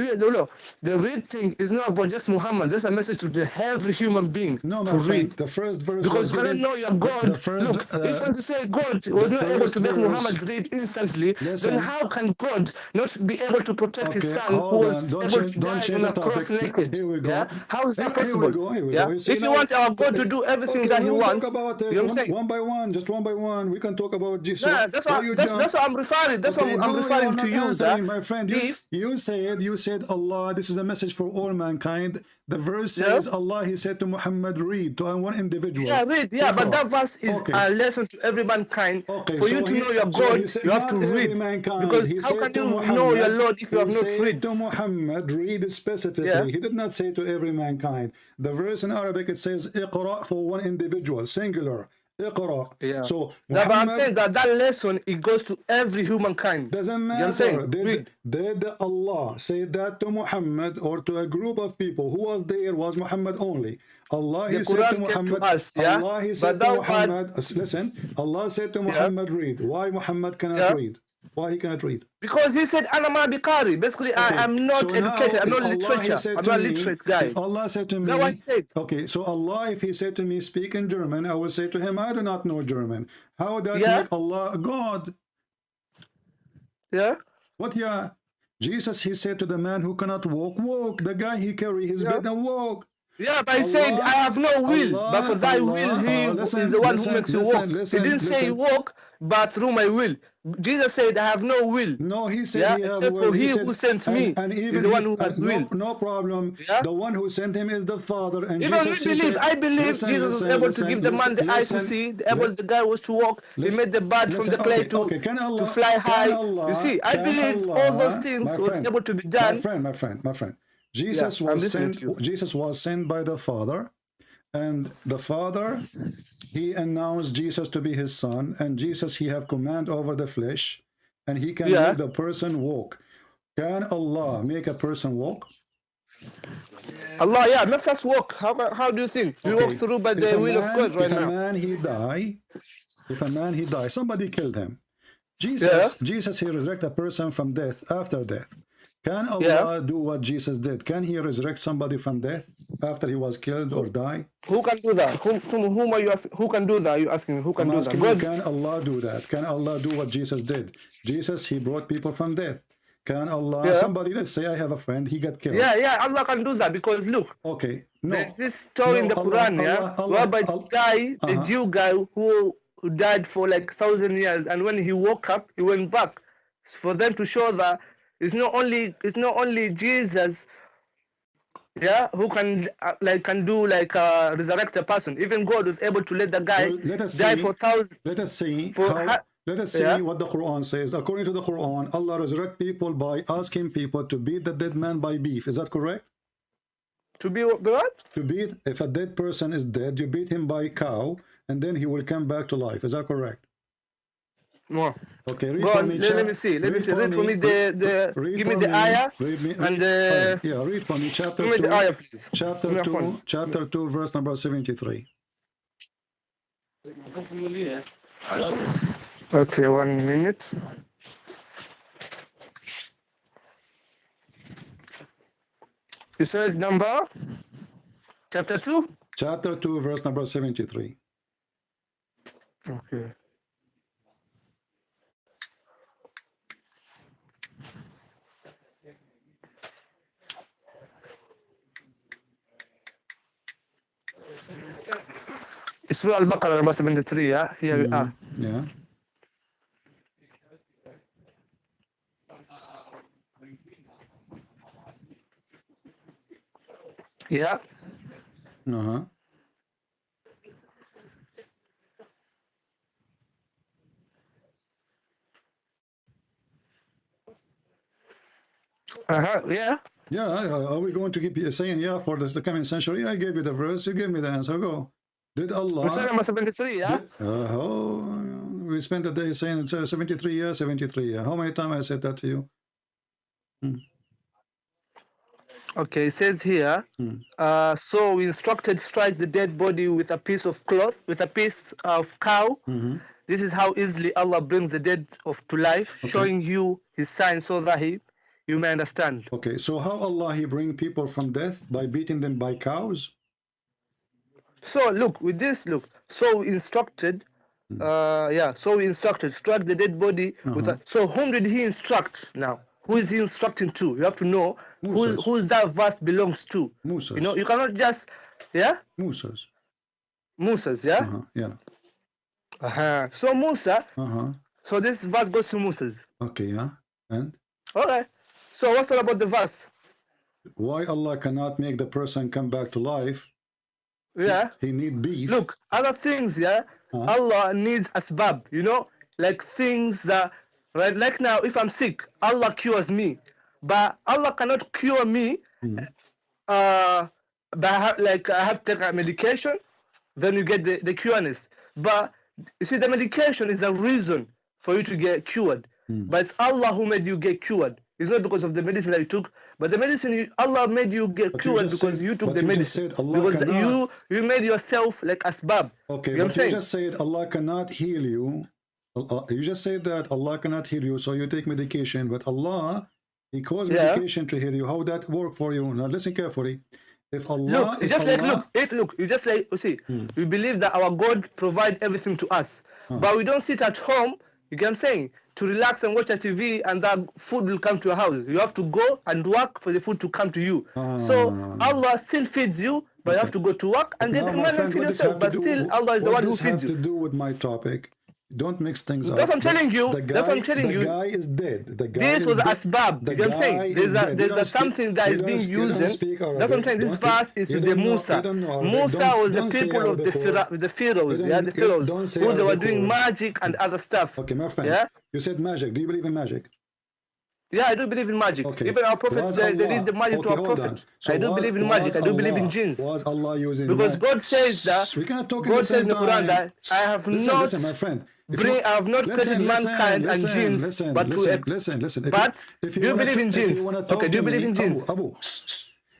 the read thing is not about just Muhammad. That's a message to every human being No, my to friend, read. the first verse Because was you cannot given- know your God. the first, Look, if you want to say God was not able first to make verse- Muhammad read instantly, Listen. then how can God not be able to protect His Okay, son who hold was on. Don't able change- to don't die change on a the cross topic. naked? Here we go. Yeah? How is that Here we possible? go, here we Yeah? go. You see If you now- want our God to okay, do everything okay, that we He will wants, talk about it you know what I'm saying? one by one, just one by one. We can talk about Jesus. Yeah, that's what I'm referring. That's Okay, what I'm no, referring you're to not you, answering, that my friend. You said Allah, this is a message for all mankind. The verse says Allah, He said to Muhammad, read to one individual. Yeah, read. Yeah, but that verse is Okay. a lesson to every mankind. Okay, For you so to he- know your so God, he said you have to not every read. mankind. Because He how said can to you know Muhammad- your Lord if you have he not said read? to Muhammad, read specifically. Yeah. He did not say to every mankind. The verse in Arabic, it says Iqra for one individual, singular. Iqra. Yeah. So But I'm Muhammad saying that lesson, it goes to every humankind. doesn't You know matter. what I'm saying? Did Allah say that to Muhammad or to a group of people? Who was there was Muhammad only. Allah, The He said to Quran came to Muhammad, us, yeah? Allah, He But said to that Muhammad, listen, Allah said to Muhammad, read. Why Muhammad cannot Yeah. read? Why he cannot read? Because he said, "Ana ma biqari." Basically, Okay. I'm not So now, educated. I'm if not Allah, he literature. said I'm to not a me- literate guy. If Allah said to me, That's what he said. okay, so Allah, if he said to me, speak in German, I will say to him, I do not know German. How would that Yeah. make Allah God? Yeah. What, yeah? Jesus, he said to the man who cannot walk. The guy, he carry his Yeah. bed and walk. Yeah, but he said, "I have no will, but for thy will, he listen, is the one listen, who makes you listen, walk." listen, He didn't say listen. walk, but through my will. Jesus said, "I have no will." No, he said Yeah, he have except will. for he said, who sent me and even is the one who he- has no, will. no problem. Yeah. The one who sent him is the Father. And Even Jesus, we he believe, said, I believe listen, Jesus was listen, able listen, to give the man the eye to listen, see, the guy was to walk. He listen, made the bird from the clay okay, can Allah, to fly can high. Allah, You see, I can believe Allah, all those things my was friend, able to be done. My friend. Jesus Yeah, I'm was listening sent. to you. Jesus was sent by the Father, and the Father, he announced Jesus to be his son, and Jesus, he have command over the flesh, and he can Yeah. make the person walk. Can Allah make a person walk? Allah, yeah, makes us walk. How do you think? We walk through by the will of God right If a now. man he die, somebody killed him. Jesus, he resurrect a person from death after death. Can Allah do what Jesus did? Can he resurrect somebody from death after he was killed or die? Who can do that? Whom are you asking? Who can do that? Are you asking who can I'm do asking that? you, God. can Allah do that? Can Allah do what Jesus did? Jesus, he brought people from death. Can Allah, somebody, let's say I have a friend, he got killed. Yeah, Allah can do that because look, Okay, no. there's this story in the Allah, Quran, whereby this guy, the Jew guy who died for like 1,000 years, and when he woke up, he went back for them to show that it's not only Jesus, who can resurrect a person. Even God was able to let the guy die for 1,000. Let us see Yeah. what the Quran says. According to the Quran, Allah resurrect people by asking people to beat the dead man by beef. Is that correct? To be what? To beat, if a dead person is dead, you beat him by cow, and then he will come back to life. Is that correct? No. Okay, read Go for on, me. let me see. Read for me give me the ayah. Read for me chapter give me 2. the ayah, please. Chapter 2, verse number 73. Okay, 1 minute. You said number? Chapter 2? Chapter 2, verse number 73. Okay. It's Surah Al-Baqarah number 73, yeah? Here we are. Yeah. Yeah? Uh-huh. Yeah? Yeah, are we going to keep saying yeah for the coming century? I gave you the verse, you gave me the answer, go. Did Allah... Surah number 73, yeah? We spent the day saying it's 73 years, 73 years. How many times I said that to you? Okay, it says here, so we instructed strike the dead body with a piece of cloth, with a piece of cow. This is how easily Allah brings the dead to life, showing you his sign so that you may understand. Okay, so how Allah he bring people from death? By beating them by cows? So look, with this, so we instructed, so we instructed, strike the dead body with a, so whom did he instruct now? Who is he instructing to? You have to know who that verse belongs to. Moses. You know, you cannot just, Moses, yeah? So Musa, so this verse goes to Moses. Okay, yeah. And? Okay. So what's all about the verse? Why Allah cannot make the person come back to life? Yeah. He need beef. Look, other things, Allah needs asbab, you know, like things that, right, like now, if I'm sick, Allah cures me. But Allah cannot cure me I have to take a medication, then you get the cureness. But you see, the medication is a reason for you to get cured. But it's Allah who made you get cured. It's not because of the medicine that you took, but the medicine Allah made you get cured because you took the medicine. Because you made yourself like asbab. Okay, you know but you just said Allah cannot heal you. You just said that Allah cannot hear you, so you take medication. But Allah, He caused Yeah. medication to hear you. How that work for you? Now listen carefully. If Allah, Look, it's just like look, you just like you see, we believe that our God provide everything to us, but we don't sit at home. You get what I'm saying? To relax and watch a TV, and that food will come to your house. You have to go and work for the food to come to you. So Allah still feeds you, but you have to go to work and get Now, the my money friend, and feed what does yourself. have to But do- still, Allah is the what one who does feeds have you. to do with my topic? Don't mix things up. That's what I'm telling you. The That's what I'm telling you. The guy is dead. The guy This is was dead. asbab. The You know what I'm saying? guy There's is a dead. You there's don't a something that is being used. You don't speak That's what I'm saying. This Arabic. verse is You with the don't know- Musa. you don't know Arabic. Musa Don't- was the don't say people of Arabic word. the pharaohs. You Yeah, don't- the pharaohs don't say who they were Arabic doing words. magic and other stuff. Okay, my friend. Yeah. You said magic. Do you believe in magic? Yeah, I do believe in magic. Okay. Even our prophet, Was they Allah- did the magic to okay, our hold on. prophet. So I do was- believe in magic. was I do believe in Allah- jinns. Was Allah using Because magic? God says that We cannot talk at God the says same in the Quran time. that I have Listen, not listen, my friend. If bring, you- I have not created mankind and jinns, listen, but to listen, listen, listen. If but if do you wanna believe in talk- if you jinns? wanna talk Okay, do you to believe me- in jinns? Abu,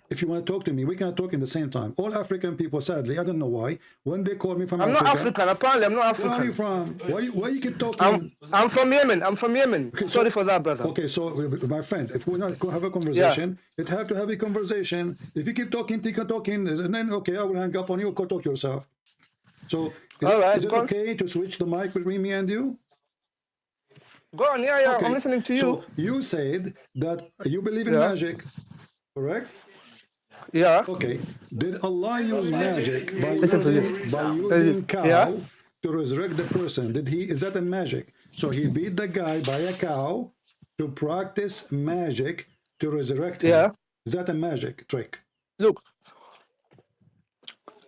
if you want to talk to me, we cannot talk in the same time. All African people, sadly, I don't know why, when they call me from I'm Africa, not African. Apparently, I'm not where are you African. from? Why you keep talking? I'm from Yemen. I'm from Yemen. Sorry for that, brother. Okay, so my friend, if we're not going to have a conversation, it have to have a conversation. If you keep talking, and then okay, I will hang up on you. Go talk yourself. So, All right, is it go on. okay to switch the mic between me and you? Go on. Yeah. Okay. I'm listening to you. So you said that you believe in Yeah. magic, correct? Yeah. Okay. Did Allah use magic by Listen to using cow Yeah. to resurrect the person? Is that a magic? So he beat the guy by a cow to practice magic to resurrect him. Yeah. Is that a magic trick? Look,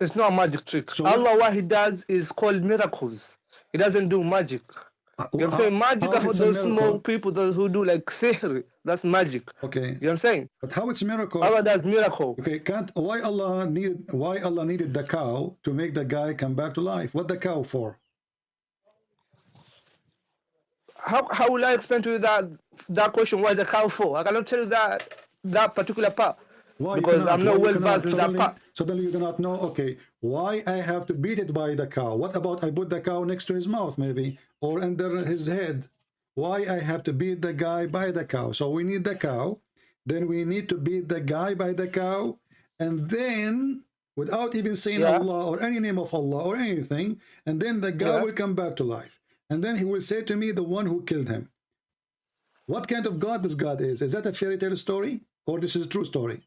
it's not a magic trick. So Allah, what He does is called miracles. He doesn't do magic. You know what I'm saying? Magic how are for it's a those miracle? small people, those who do like sihr. That's magic. Okay. You know what I'm saying? But how it's a miracle? Allah does miracle. Okay, why Allah needed the cow to make the guy come back to life? What the cow for? How will I explain to you that question? Why the cow for? I cannot tell you that particular part. Why you Because cannot? I'm not Why you well cannot? versed in that part. Suddenly you do not know, okay, why I have to beat it by the cow? What about I put the cow next to his mouth maybe, or under his head? Why I have to beat the guy by the cow? So we need the cow, then we need to beat the guy by the cow, and then without even saying Yeah. Allah or any name of Allah or anything, and then the guy Yeah. will come back to life. And then he will say to me, the one who killed him. What kind of God this God is? Is that a fairy tale story? Or this is a true story?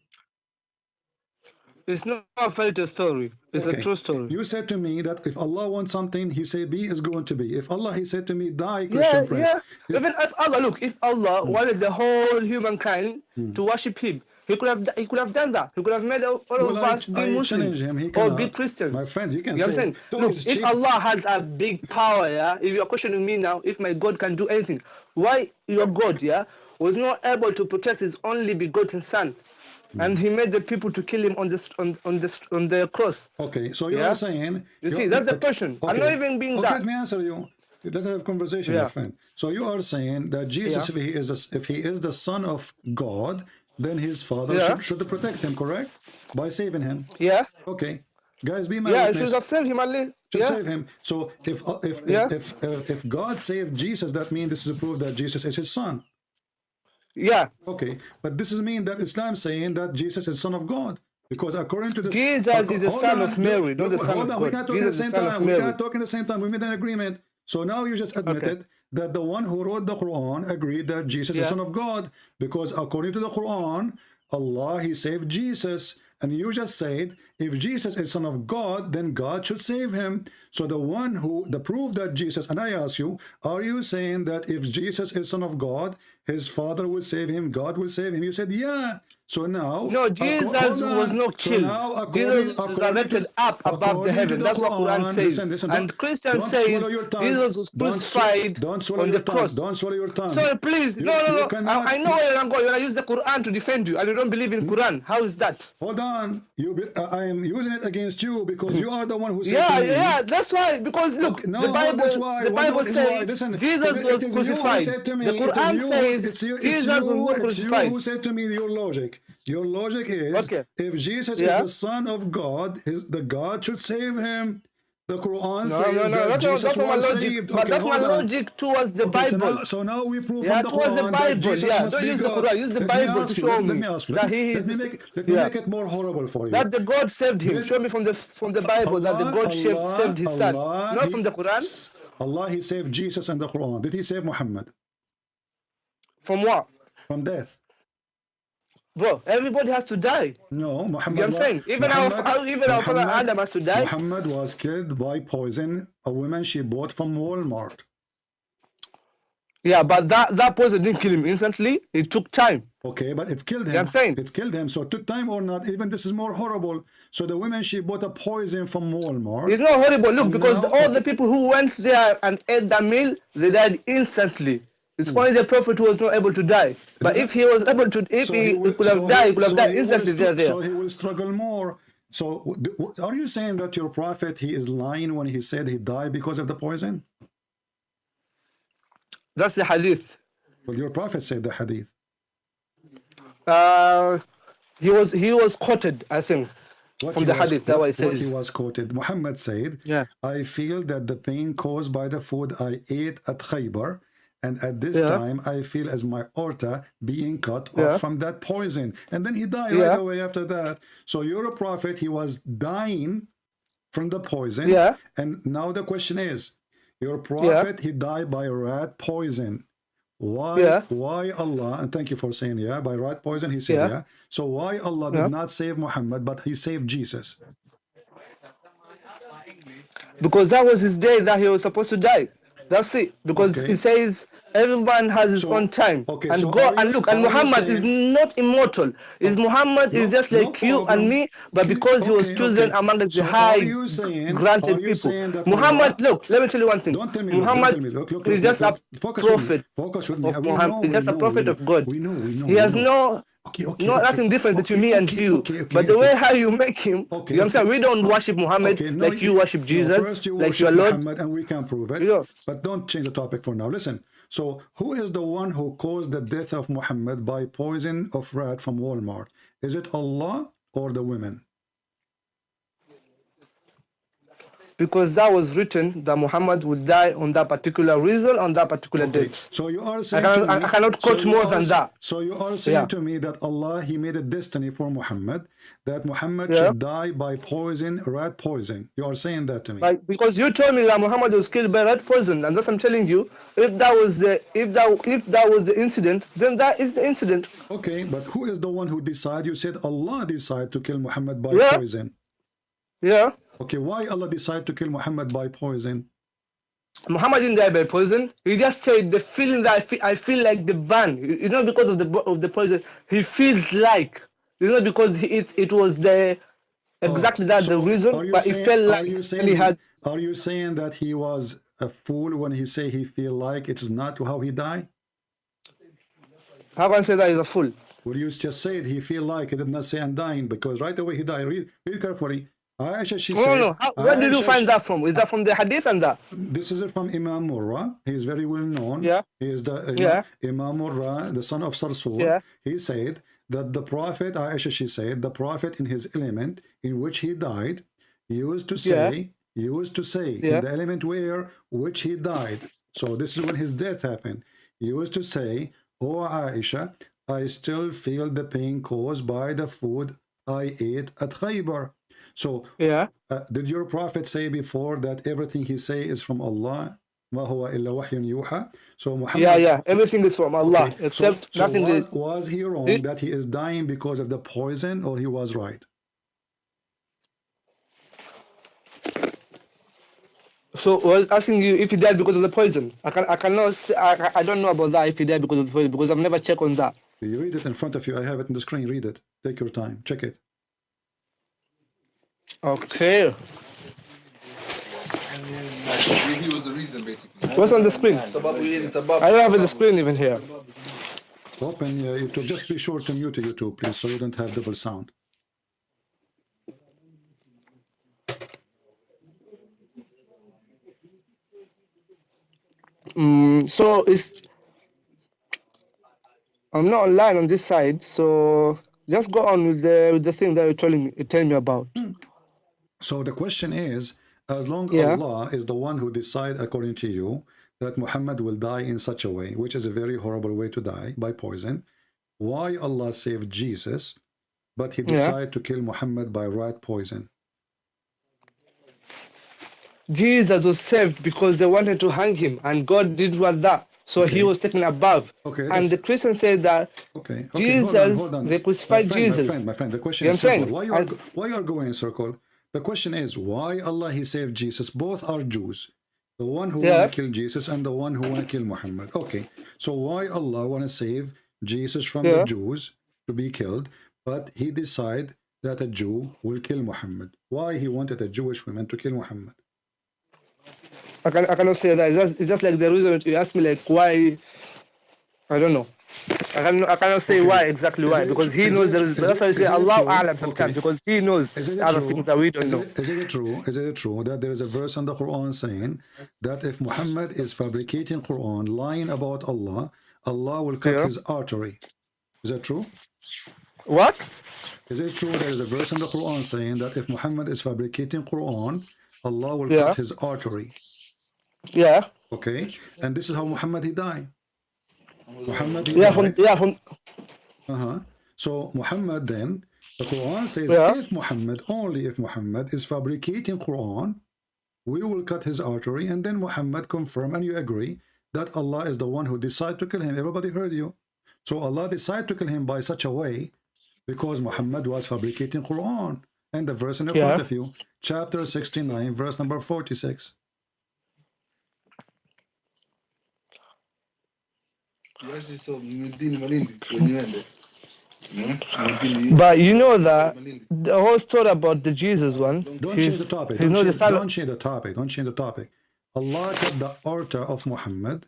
It's not a fairy tale story. It's Okay. a true story. You said to me that if Allah wants something, He say be is going to be. If Allah, He said to me, die, Yeah, Christian prince. yeah. Even if Allah, look, if Allah wanted the whole humankind to worship Him, He could have done that. He could have made all of Well, us I be Muslims challenge him. He or cannot. be Christians. My friend, you can know what I'm say, saying? "Don't Look, it's if cheap." Allah has a big power, yeah, if you're questioning me now, if my God can do anything, why your God, yeah, was not able to protect His only begotten Son, and He made the people to kill Him on the cross? Okay, so you Yeah. are saying... You see, that's the question. I'm not even being okay, that. let me answer you. Let's have a conversation, my Yeah. friend. So you are saying that Jesus, Yeah. if he is the Son of God, then His Father Yeah. should protect him, correct? By saving him. Yeah, Okay. Guys, be my yeah, He witness. should have saved him at least. To Yeah, save him. So Yeah. if God saved Jesus, that means this is a proof that Jesus is His Son. yeah. Okay, but this is mean that Islam saying that Jesus is Son of God, because according to the Jesus is the Hold son on, of Mary, not the son hold of on, we God. can't talk at the Jesus is same the son of time. We Mary. can't talk at the same time. We made an agreement. So now you just admitted that the one who wrote the Quran agreed that Jesus is Yeah. Son of God, because according to the Quran, Allah, He saved Jesus. And you just said, if Jesus is Son of God, then God should save him. So the proof that Jesus, and I ask you, are you saying that if Jesus is Son of God, His Father will save him, God will save him? You said, yeah. So now... No, Jesus was not killed. Jesus was resurrected up above the heaven. That's what Quran says. And Christians say Jesus was crucified on the cross. Don't swallow your tongue. Sorry, please. No. I know where you're going. You're going to use the Quran to defend you, and you don't believe in Quran. How is that? Hold on. I am using it against you because you are the one who said Yeah, to me. yeah. That's why. Because look, No, the Bible. that's why. The Bible says Listen, Jesus it was is you who crucified. said to me, The Quran says it's Jesus was not It's you crucified. who said to me your logic. Your logic is, Okay. if Jesus Yeah. is the Son of God, the God should save him. The Quran No, says no, no. that That's not, Jesus that's not my was logic. saved. But Okay, that's my hold on. logic towards the Okay, Bible. so now we prove Yeah, from the towards the Quran that Bible. Jesus Yeah, must don't be use the God. Quran. Use the Let me Bible to ask you. show Let me me ask you. that he Let me is. let me Yeah, make it more horrible for you. that the God saved him. Did Show me from the Bible that the God saved his son, not from the Quran. Allah, he saved Jesus in the Quran. Did he save Muhammad From what? from death? Bro, everybody has to die. No, You get what Muhammad. I'm saying? Even our father Adam has to die. Muhammad was killed by poison. A woman she bought from Walmart. Yeah, but that poison didn't kill him instantly. It took time. Okay, but it killed him. Yeah, I'm saying. It's killed him. So it took time or not. Even this is more horrible. So the woman, she bought a poison from Walmart. It's not horrible. Look, And because now- all the people who went there and ate that meal, they died instantly. It's only the prophet who was not able to die. But if he was able to, if he could have died, he could have died instantly there. So he will struggle more. So are you saying that your prophet, he is lying when he said he died because of the poison? That's the hadith. Well, your prophet said the hadith. He was quoted, I think, from the hadith. That's what it What he says. was quoted. Muhammad said, Yeah. I feel that the pain caused by the food I ate at Khaybar, and at this Yeah. time I feel as my aorta being cut Yeah. off from that poison. And then he died Yeah. right away after that. So your prophet, he was dying from the poison. Yeah. And now the question is, your prophet, he died by rat poison. Why? Yeah. Why Allah? And thank you for saying yeah. By rat poison, he said Yeah. yeah. So why Allah Yeah. did not save Muhammad, but he saved Jesus? Because that was his day that he was supposed to die. That's it. Because Okay. it says everyone has his So- own time. okay, And so God, are and you- look, and are you Muhammad is saying- not immortal. Is Muhammad is just no like you problem. and me, but because he was Okay, chosen okay. amongst the So high are you saying- granted are you people. saying that Muhammad, Allah- look, let me tell you one thing. Don't tell me. Muhammad Look, is just a focus with me. prophet Focus with me. of We Muhammad. know, He's we just a know, prophet we of God. We know. He has no Okay, nothing different between me and you. okay, But the okay. way how you make him, Okay, you know what I'm saying? okay. We don't worship Muhammad Okay, no, like you worship Jesus, first you like worship your Lord. Muhammad, and we can prove it. Yeah. But don't change the topic for now. Listen. So, who is the one who caused the death of Muhammad by poison of rat from Walmart? Is it Allah or the women? Because that was written that Muhammad would die on that particular reason, on that particular Okay. date. So you are saying cannot- to me, I cannot quote you more are than that. So you are saying Yeah. to me that Allah, he made a destiny for Muhammad, that Muhammad Yeah. should die by poison, rat poison. You are saying that to me. Like, because you told me that Muhammad was killed by rat poison, and thus I'm telling you, if that was the incident, then that is the incident. Okay, but who is the one who decided? You said Allah decided to kill Muhammad by Yeah. poison. Yeah. Okay, why Allah decided to kill Muhammad by poison? Muhammad didn't die by poison. He just said the feeling that I feel like the burn. It's not because of the poison. He feels like. It's not because it was the exactly that the So, reason, are you but he saying- felt are like you and saying he had. Are you saying that he was a fool when he say he feel like it is not how he died? How can I say that he's a fool? Well, you just said he feel like he did not say I'm dying because right away he died. Read carefully. Aisha, she said. No. Where did you Aisha, find that from? Is that from the hadith and that? This is from Imam Murrah. He is very well known. Yeah. He is the Yeah. Imam Murrah, the son of Sarsul. Yeah. He said that the Prophet, Aisha, she said, the Prophet in his element in which he died, used to say, Yeah. in the element where which he died. So this is when his death happened. He used to say, "Oh Aisha, I still feel the pain caused by the food I ate at Khaybar." So Yeah. did your prophet say before that everything he say is from Allah? ما هو إلا وحي يوحى. So Muhammad, Yeah. Everything is from Allah, okay, except so nothing is. was he wrong It- that he is dying because of the poison, or he was right? So I was asking you if he died because of the poison. I cannot say, I don't know about that if he died because of the poison because I've never checked on that. You read it in front of you. I have it on the screen. Read it. Take your time. Check it. Okay. He was the reason, basically. What's on the screen? It's about I don't have the screen even here. Open YouTube. Just be sure to mute YouTube, please, so you don't have double sound. So I'm not online on this side, so just go on with the thing that you're telling me about. So the question is, As long Yeah. Allah is the one who decide according to you that Muhammad will die in such a way, which is a very horrible way to die, by poison, why Allah saved Jesus, but he Yeah. decided to kill Muhammad by rat poison? Jesus was saved because they wanted to hang him, and God did what that. So he Okay. was taken above. Okay, And the that's Christians say that okay. Jesus, Hold on. they crucified Jesus. My friend, the question You know is what I'm simple. saying? Why you are going in circle? The question is why Allah he saved Jesus. Both are Jews. The one who Yeah. want to kill Jesus and the one who want to kill Muhammad. Okay, so why Allah want to save Jesus from the Yeah. Jews to be killed, but he decide that a Jew will kill Muhammad? Why he wanted a Jewish woman to kill Muhammad? I cannot say that. It's just like the reason you asked me, like, why. I don't know. I cannot say Okay. why exactly Is why, it- because he is knows it- there is. is That's why I it- say is it Allah true? A'lam sometimes, Okay. because he knows Is it other true? things that we don't know. Is it true? Is it true that there is a verse in the Quran saying that if Muhammad is fabricating Quran, lying about Allah, Allah will cut Yeah. his artery? Is that true? What? Is it true there is a verse in the Quran saying that if Muhammad is fabricating Quran, Allah will Yeah. cut his artery? Yeah. Okay, and this is how Muhammad he died. Muhammad he Yeah. died. So Muhammad then, the Quran says, Yeah. if Muhammad, only if Muhammad is fabricating Quran, we will cut his artery, and then Muhammad confirm, and you agree that Allah is the one who decided to kill him. Everybody heard you. So Allah decided to kill him by such a way because Muhammad was fabricating Quran. And the verse in the front Yeah. of you, chapter 69, verse number 46. You actually saw Nuruddin Malindi when you went there. No? But you know that the whole story about the Jesus one, Don't change the topic. he's not the son. Don't change the topic. Don't change the topic. Allah cut the altar of Muhammad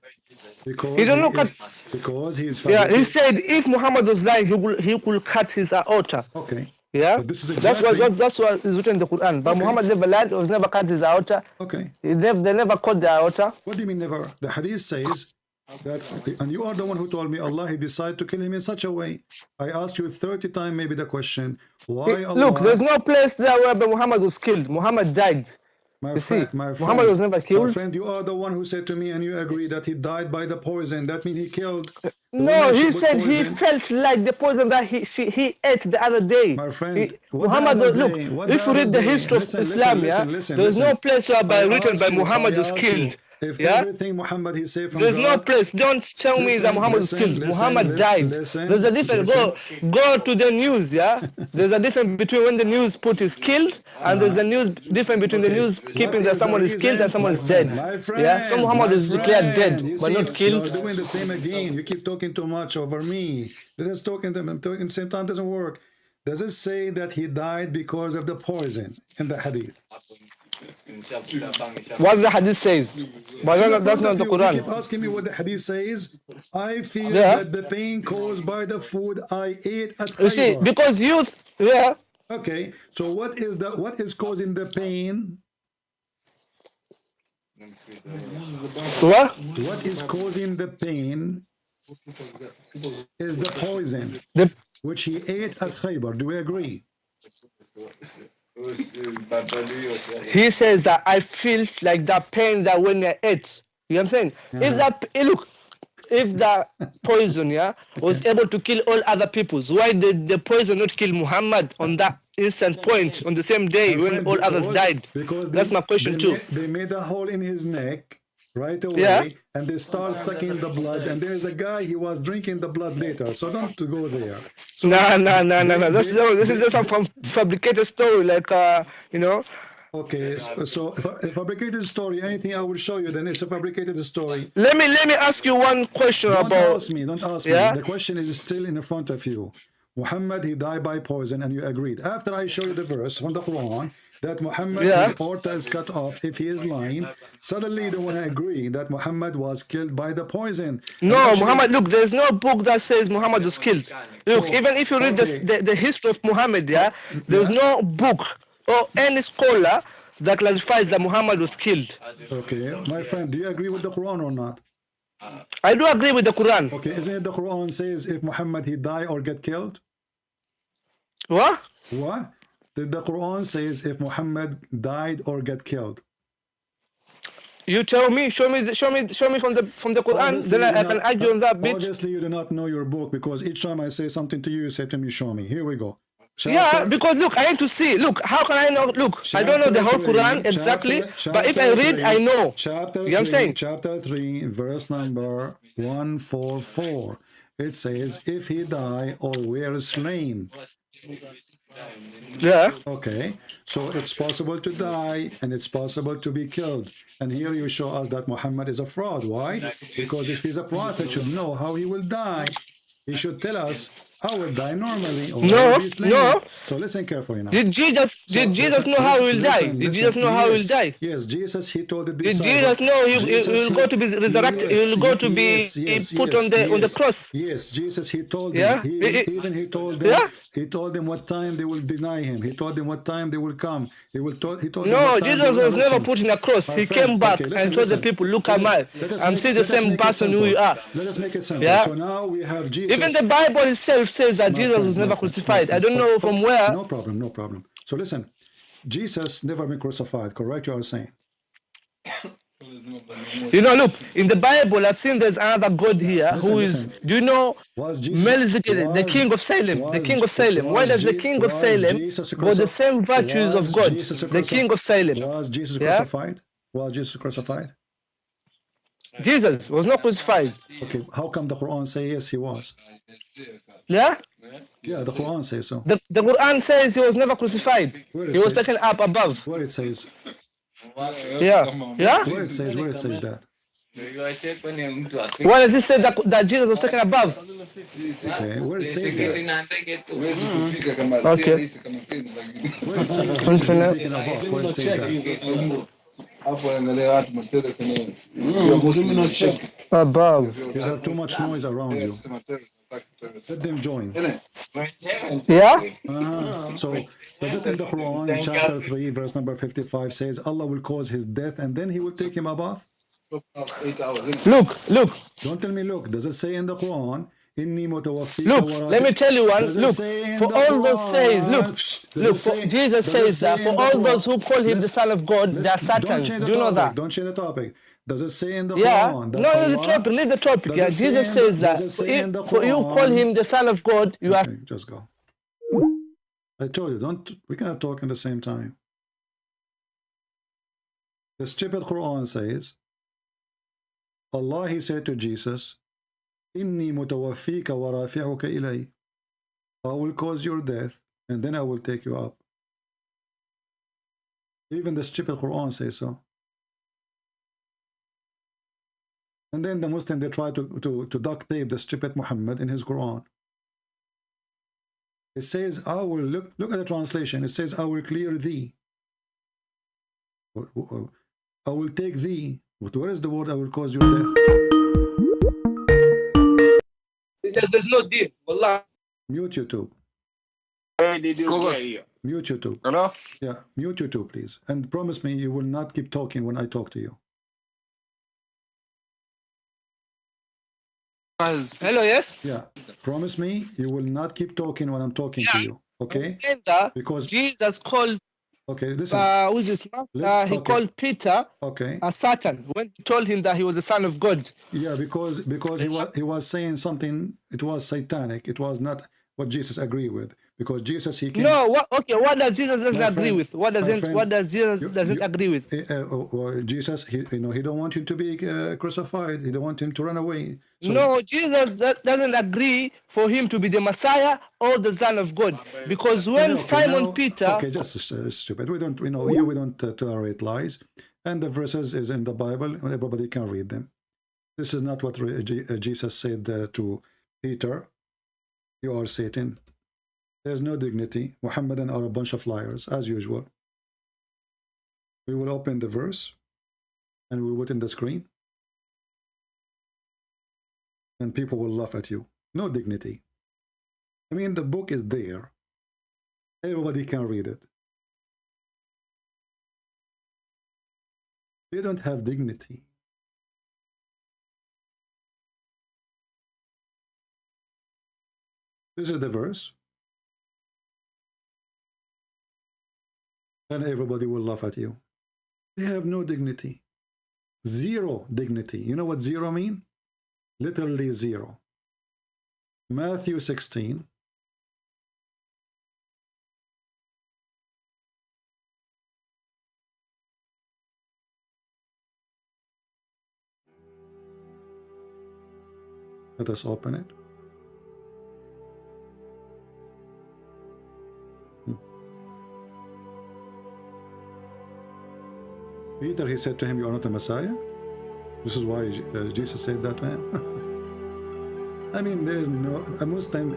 because He don't look at. because he is Yeah, he fabricating. said if Muhammad was lying, he will cut his aorta. Okay. Yeah, But this is that's exactly what is written in the Quran. But Okay. Muhammad never lied. He was never cut his aorta. okay. They never cut the aorta. What do you mean never? The hadith says that, and you are the one who told me Allah he decided to kill him in such a way. I asked you 30 times maybe the question, why Allah? Look, there's no place there where Muhammad was killed. Muhammad died. My You see, friend, Muhammad was never my killed. friend, you are the one who said to me, and you agree that he died by the poison. That means he killed. the No, woman he with said he poison. felt like the poison that he ate the other day. My friend, what Muhammad, the other look, day? What if the you read other the day? history of Listen, Islam, listen, there's no listen. place whereby I written by asked you, Muhammad I was asked killed. you, if Yeah? everything Muhammad he said from There's no God, place. Don't tell me that Muhammad was killed. Muhammad died. There's a difference. Go to the news, yeah? There's a difference between when the news put is killed, and there's a news difference between the news keeping that someone is killed and someone is dead. My friend, Yeah? So Muhammad is declared dead, you but see, not killed. You're doing the same again. You keep talking too much over me. Let us talk in the same time. Doesn't work. Does it say that he died because of the poison in the hadith? What the hadith says. But that's not the You Quran. keep asking me what the hadith says. I feel Yeah. that the pain caused by the food I ate at You see, Khaybar. because yeah, Okay, so what is causing the pain? what? What is causing the pain is the poison The, which he ate at Khaybar. Do we agree? he says that I feel like that pain that when I ate. You know what I'm saying? If that look, if the poison, yeah, was able to kill all other peoples, why did the poison not kill Muhammad on that instant point on the same day when Friend, all others died? Because That's my question too. They made a hole in his neck right away, Yeah. and they start sucking the blood. And there's a guy, he was drinking the blood later. So don't go there. So No. This is just a fabricated story, like you know. okay, so a fabricated story. Anything I will show you, then it's a fabricated story. Let me ask you one question Don't about. ask me. Don't ask Yeah? me. The question is still in front of you. Muhammad, he died by poison, and you agreed. After I show you the verse from the Quran that Muhammad, Yeah. his aorta is cut off if he is lying, suddenly you don't want to agree that Muhammad was killed by the poison. And No, actually- Muhammad. Look, there's no book that says Muhammad was killed. Look, So, even if you read okay. the history of Muhammad, yeah, there's no book or any scholar that clarifies that Muhammad was killed. Okay, my friend, do you agree with the Quran or not? I do agree with the Quran. Okay, isn't it the Quran says if Muhammad he die or get killed? What? What? Did the Quran says if Muhammad died or get killed? You tell me, show me from the Quran, Obviously, then I can argue on that bit. Obviously, you do not know your book, because each time I say something to you, you say to me, show me. Here we go. Yeah, because look, I need to see. Look, how can I know? Look, I don't know the whole Quran exactly, but if I read, I know. Chapter You know what I'm saying? Chapter 3, verse number 144. It says, if he die or were slain. Yeah. Okay, so it's possible to die and it's possible to be killed. And here you show us that Muhammad is a fraud. Why? Because if he's a prophet, should know how he will die. He should tell us, I will die normally, or I will be slain. No. So listen carefully now. Did Jesus know how he will die? Did Jesus know how he will die? Yes, Jesus, he told the Did disciples. Jesus know he will go to be resurrected? He will go to be put on the cross. Yes, Jesus, he told them. Yeah. He told them. Yeah. He told them what time they will deny him. He told them what time they will come. He told them No, what time Jesus they will was arrest never him. put in a cross. My He friend, came back okay, and told the people, look at me. I'm still the same person who you are. Let us make it simple. Yeah. So now we have Jesus. Even the Bible itself says that Jesus was never crucified. I don't know from where. No problem, no problem. So listen, Jesus never been crucified, correct? You are saying. You know, look, in the Bible, I've seen there's another God here who is, do you know, Melchizedek, the king of Salem, the king of Salem. Why does the king of Salem got the same virtues of God, the king of Salem? Was Jesus crucified? Was Jesus crucified? Jesus was not crucified. Okay, how come the Quran say yes, he was? Yeah? Yeah, the Quran says so. The Quran says he was never crucified. He was taken up above. Where it says? Yeah. Yeah? Where it says that? Why does it say that Jesus was taken above? Okay, where it says that? Okay. Where it says taken above? Where it says that? Above. You have too much noise around you. Let them join. Yeah? So, does it in the Quran, chapter 3, verse number 55, says Allah will cause his death and then he will take him above? Look. Don't tell me look. Does it say in the Quran, look, let me tell you one. Look, for all those says, Jesus says that for all those who call him the Son of God, they are Satans. Do you know that? Don't change the topic. Does it say in the Yeah, Quran? no, the topic, leave the topic. Yeah, Jesus says that for you call him the Son of God, you are. Okay, just go. I told you, we cannot talk at the same time. The stupid Quran says, Allah, he said to Jesus, Inni mutawaffika wa rafi'uka ilay. I will cause your death and then I will take you up. Even the stupid Quran says so. And then the Muslim, they try to duct tape the stupid Muhammad in his Quran. It says, I will, look at the translation. It says, I will clear thee. I will take thee. But where is the word I will cause your death? There's no deal. Wallah. Mute YouTube. Mute YouTube. Hello? Yeah, mute YouTube, please. And promise me you will not keep talking when I talk to you. Hello, yes? Yeah, promise me you will not keep talking when I'm talking to you. Okay? I'm saying that Because Jesus called, okay, listen. who's this man? He called Peter a Satan when he told him that he was the Son of God. Yeah, because he was saying something. It was satanic. It was not what Jesus agreed with. Because Jesus, he came. No, what does Jesus doesn't agree with? What does Jesus doesn't agree with? Jesus, he don't want him to be crucified. He don't want him to run away. So, no, Jesus doesn't agree for him to be the Messiah or the Son of God. Because when Simon Peter. Okay, just stupid. We don't, here we don't tolerate lies. And the verses is in the Bible. Everybody can read them. This is not what Jesus said to Peter. You are Satan. There's no dignity. Muhammadan are a bunch of liars, as usual. We will open the verse and we will put in the screen. And people will laugh at you. No dignity. I mean, the book is there. Everybody can read it. They don't have dignity. This is the verse. and everybody will laugh at you. They have no dignity. Zero dignity. You know what zero mean? Literally zero. Matthew 16. Let us open it. Peter, he said to him, you are not the Messiah? This is why Jesus said that to him. I mean, there is no, a Muslim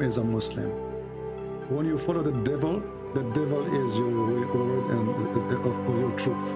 is a Muslim. When you follow the devil is your word and your truth.